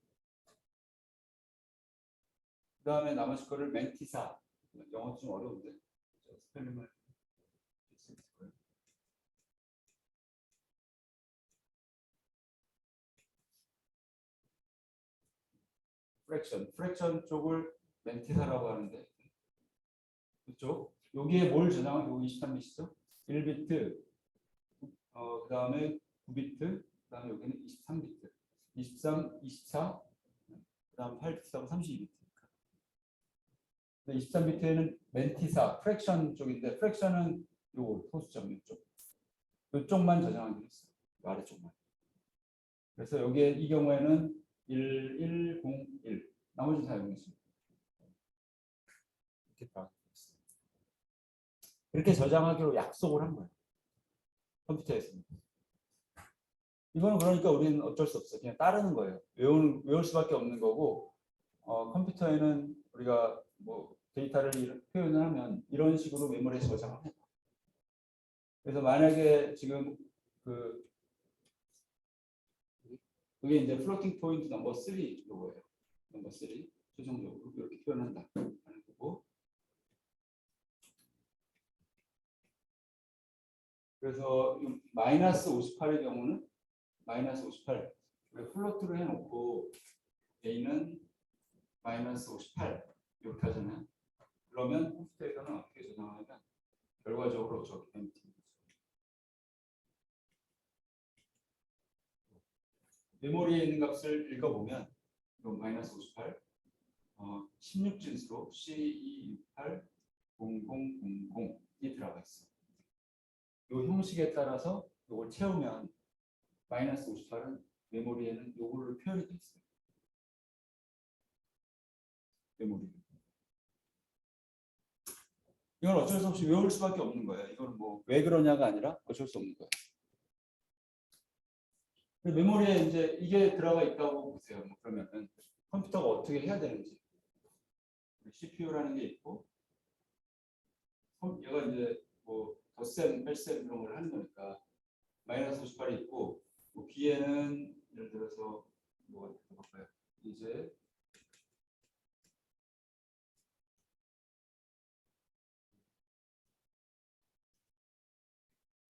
그 다음에 나머지 거를 멘티사. 영어 좀 어려운데 스펠링을 쓸 거예요. 프랙션 쪽을 멘티사라고 하는데 그쪽 여기에 뭘 저장한 요 23비트죠? 1비트. 그 다음에 9비트. 그 다음에 여기는 23비트. 23, 24. 그 다음 8비트하고 32비트. 23비트에는 멘티사, 프랙션 쪽인데 프랙션은 요 소수점 이쪽. 이쪽만 저장하기로 했어요. 아래쪽만. 그래서 여기에 이 경우에는 1101 나머지 사용했습니다. 이렇게 저장하기로 약속을 한 거예요. 컴퓨터에서는. 이거는 그러니까 우리는 어쩔 수 없어요. 그냥 따르는 거예요. 외울 수밖에 없는 거고 컴퓨터에는 우리가 뭐 데이터를 표현을 하면 이런 식으로 메모리에 저장을 해요. 그래서 만약에 지금 그게 이제 플로팅 포인트 넘버 3 요거예요. 넘버 3 최종적으로 이렇게 표현한다 하는 거고. 그래서 마이너스 58의 경우는 마이너스 58 플로트로 해놓고 A는 마이너스 58 이렇게 하잖아요. 그러면 컴퓨터에서는 어떻게 저장하냐면 결과적으로 저기 메모리에 있는 값을 읽어보면 이거 마이너스 58 16진수로 C2680000이 들어가 있어. 이 형식에 따라서 이걸 채우면 마이너스 58은 메모리에는 요거를 표현이 돼 있어요. 메모리. 이건 어쩔 수 없이 외울 수밖에 없는 거예요. 이건 뭐 왜 그러냐가 아니라 어쩔 수 없는 거예요. 메모리에 이제 이게 들어가 있다고 보세요. 뭐 그러면은 컴퓨터가 어떻게 해야 되는지. CPU라는 게 있고, 얘가 이제 뭐 덧셈, 뺄셈 이런 걸 하는 거니까 마이너스 58이 있고, 뭐 B에는 예를 들어서 뭐가 들어갈까요? 이제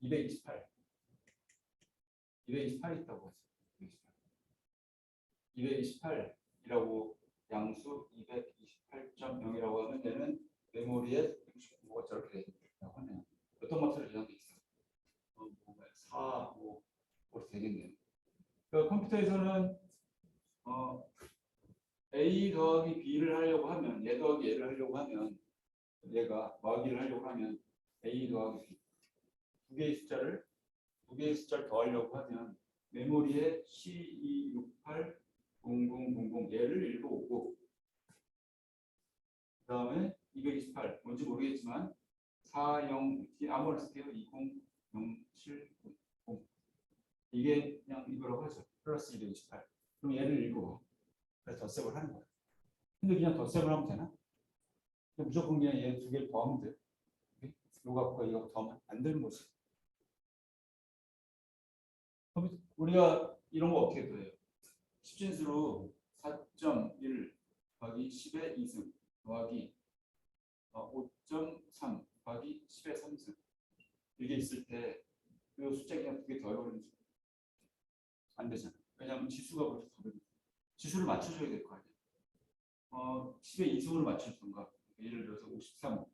228 있다고 하죠. 228이라고 양수 228.0이라고 하면 얘는 메모리에 뭐가 저렇게 되겠다고 하네요. 어떤 값으로 저장돼 있어요? 4, 5 그렇게 되겠네요. 그러니까 컴퓨터에서는 A 더하기 B를 하려고 하면 얘 더하기 얘를 하려고 하면 얘가 더하기를 하려고 하면 A 더하기 B 두 개의 숫자를 더하려고 하면 메모리에 C2680000 얘를 읽어오고 그 다음에 228 뭔지 모르겠지만 40 아무나 쓸게요. 20070 이게 그냥 이거라고 하죠. 플러스 228 그럼 얘를 읽고 그래서 덧셈을 하는 거예요. 근데 그냥 덧셈을 하면 되나? 무조건 그냥 얘 두 개를 더하면 돼요. 요 값과 이 값 더하면 안 되는 거지. 우리가 이런 거 어떻게 더해요? 10진수로 4.1 더하기 10의 2승 더하기 5.3 더하기 10의 3승 이게 있을 때 이 숫자 그냥 두 개 더해버리면 안 되잖아. 왜냐하면 지수가 그렇게 다르니까. 지수를 맞춰줘야 될 거 아니야. 10의 2승으로 맞춰주던가 예를 들어서 53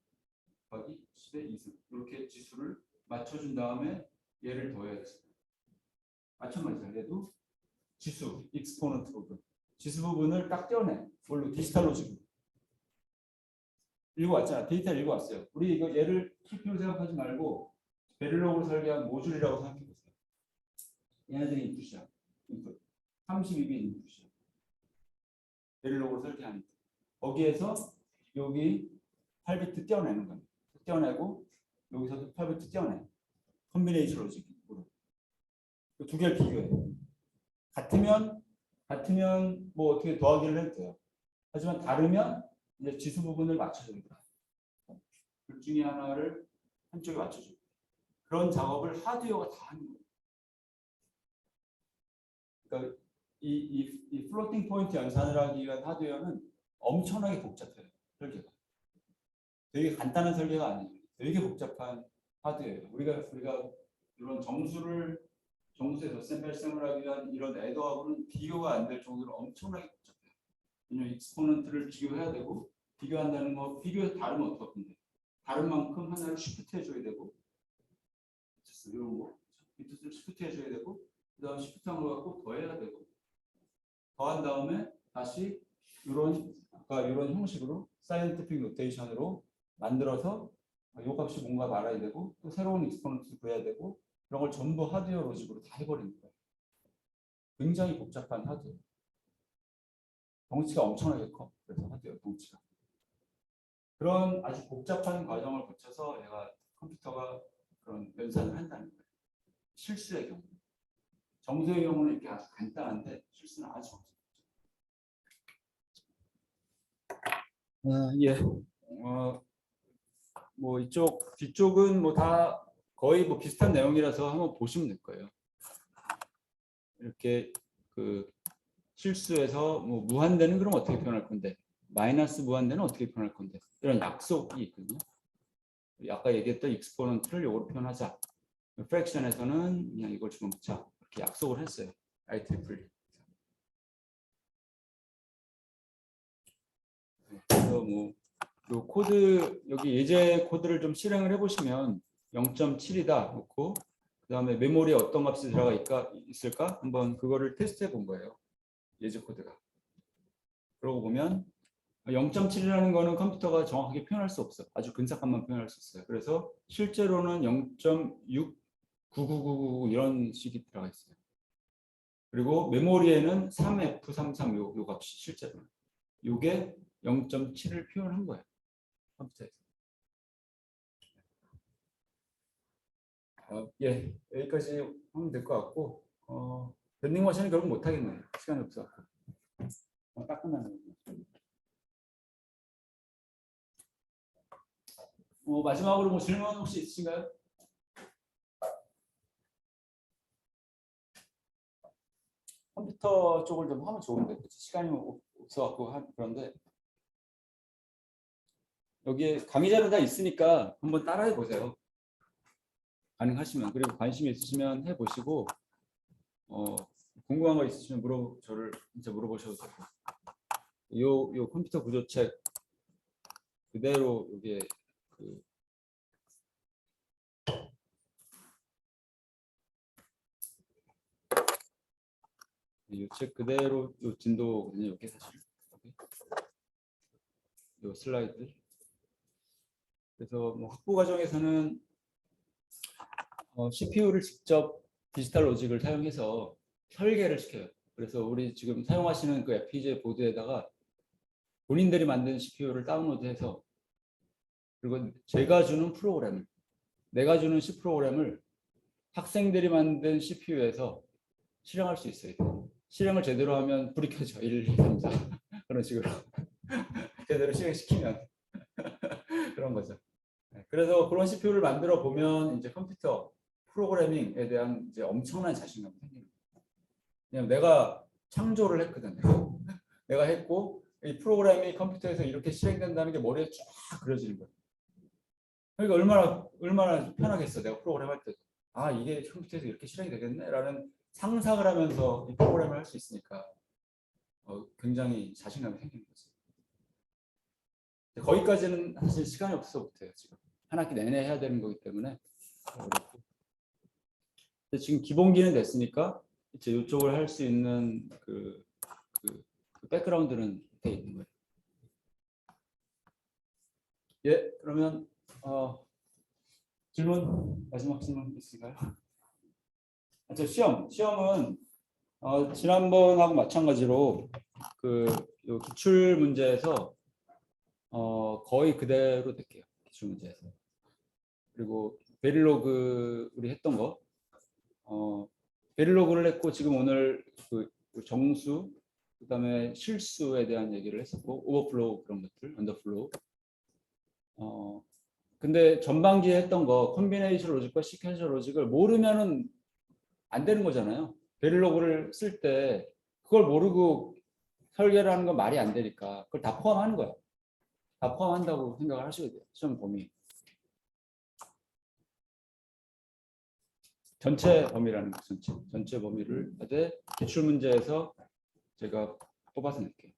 더하기 10의 2승 이렇게 지수를 맞춰준 다음에 얘를 더해야 돼. 마찬가지야. 얘도 지수, 익스포넌트 부분. 지수 부분을 딱 떼어내. 뭘로? 디지털 로직으로. 읽어왔잖아. 데이터를 읽어왔어요. 우리 이거 얘를 CPU로 생각하지 말고 베릴록으로 설계한 모듈이라고 생각해보세요. 얘네들이 인풋이야. 인풋. 32비 인풋이야. 베릴록으로 설계하니까. 거기에서 여기 8비트 떼어내는 겁니다. 떼어내고 여기서도 8비트 떼어내. 컴비네이션 로직으로. 두 개를 비교해. 같으면 뭐 어떻게 더하기를 해도 돼요. 하지만 다르면 이제 지수 부분을 맞춰줘야 돼요. 둘 중에 하나를 한쪽에 맞춰줘요. 그런 작업을 하드웨어가 다 하는 거예요. 그러니까 이 플로팅 포인트 연산을 하기 위한 하드웨어는 엄청나게 복잡해요. 설계가. 되게 간단한 설계가 아니에요. 되게 복잡한 하드웨어예요. 우리가 이런 정수의 덧셈 발생을 하기 위한 이런 애더하고는 비교가 안 될 정도로 엄청나게 복잡해요. 왜냐면 익스포넌트를 비교해야 되고 비교한다는 거 비교해서 다르면 어떡한데? 다른 만큼 하나를 시프트 해줘야 되고 이런 거 비트를 시프트 해줘야 되고 그다음 시프트한 거 갖고 더해야 되고 더한 다음에 다시 이런 형식으로 사이언티픽 노테이션으로 만들어서 이 값이 뭔가 말아야 되고 또 새로운 익스포넌트를 구해야 되고 이런 걸 전부 하드웨어 로직으로 다 해버리는 거예요. 굉장히 복잡한 하드웨어. 덩치가 엄청나게 커. 그래서 하드웨어 덩치가. 그런 아주 복잡한 과정을 거쳐서 얘가 컴퓨터가 그런 연산을 한다는 거예요. 실수의 경우. 정수의 경우는 이렇게 아주 간단한데 실수는 아주 예. 뭐 이쪽 뒤쪽은 뭐 다 거의 뭐 비슷한 내용이라서 한번 보시면 될 거예요. 이렇게 그 실수에서 뭐 무한대는 그럼 어떻게 표현할 건데 마이너스 무한대는 어떻게 표현할 건데 이런 약속이 있거든요. 아까 얘기했던 익스포넌트를 이거로 표현하자. 프랙션에서는 그냥 이걸 집어넣자 이렇게 약속을 했어요. IEEE. 그래서 뭐 요 코드 여기 예제 코드를 좀 실행을 해보시면 0.7이다 놓고 그 다음에 메모리에 어떤 값이 들어가 있을까 한번 그거를 테스트해 본 거예요. 예제 코드가. 그러고 보면 0.7이라는 거는 컴퓨터가 정확하게 표현할 수 없어. 아주 근사값만 표현할 수 있어요. 그래서 실제로는 0.69999 이런 식이 들어가 있어요. 그리고 메모리에는 3F33 요 값이 실제로는. 요게 0.7을 표현한 거예요. 컴퓨터에서. 예, 여기까지 하면 될 것 같고 밴딩머신은 결국 못 하겠네요. 시간이 없어. 딱 끝나는 거예요. 마지막으로 뭐 질문 혹시 있으신가요? 컴퓨터 쪽을 좀 하면 좋은데 시간이 없어갖고 그런데 여기에 강의 자료 다 있으니까 한번 따라해 보세요. 가능하시면. 그리고 관심이 있으시면 해보시고 궁금한 거 있으시면 저를 진짜 물어보셔도 되고 요 컴퓨터 구조책 그대로 이게 이 책 그대로 요 진도거든요. 이게 사실 요 슬라이드. 그래서 뭐 학부 과정에서는 CPU를 직접 디지털 로직을 사용해서 설계를 시켜요. 그래서 우리 지금 사용하시는 그 FPGA 보드에다가 본인들이 만든 CPU를 다운로드해서 그리고 제가 주는 프로그램을 내가 주는 C 프로그램을 학생들이 만든 CPU에서 실행할 수 있어요. 실행을 제대로 하면 불이 켜져. 1, 2, 3, 4 그런 식으로 제대로 실행시키면 그런 거죠. 그래서 그런 CPU를 만들어 보면 이제 컴퓨터 프로그래밍에 대한 이제 엄청난 자신감이 생기는 거예요. 그냥 내가 창조를 했거든요. 내가 했고 이 프로그램이 컴퓨터에서 이렇게 실행된다는 게 머리에 쫙 그려지는 거예요. 그러니까 얼마나 편하겠어. 내가 프로그램 할 때도. 아, 이게 컴퓨터에서 이렇게 실행이 되겠네라는 상상을 하면서 이 프로그램을 할 수 있으니까 굉장히 자신감이 생기는 거죠. 거기까지는 사실 시간이 없어서 못해요. 지금 한 학기 내내 해야 되는 거기 때문에 어렵고. 근데 지금 기본기는 됐으니까 이제 이쪽을 할 수 있는 그 백그라운드는 돼 있는 거예요. 예, 그러면 마지막 질문 있을까요? 시험은 지난번하고 마찬가지로 요 기출 문제에서 거의 그대로 될게요. 기출 문제에서. 그리고 베릴로그 우리 했던 거 베릴로그를 했고 지금 오늘 그 정수 그다음에 실수에 대한 얘기를 했었고 오버플로우 그런 것들 언더플로우 근데 전반기에 했던 거 콤비네이션 로직과 시퀀셜 로직을 모르면은 안 되는 거잖아요. 베릴로그를 쓸 때 그걸 모르고 설계를 하는 건 말이 안 되니까 그걸 다 포함하는 거야. 다 포함한다고 생각을 하셔야 돼요. 시험 범위. 전체 범위라는 거, 전체 범위를 하되 기출 문제에서 제가 뽑아서 낼게요.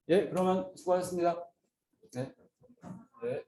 예, 그러면 수고하셨습니다. 네. 네.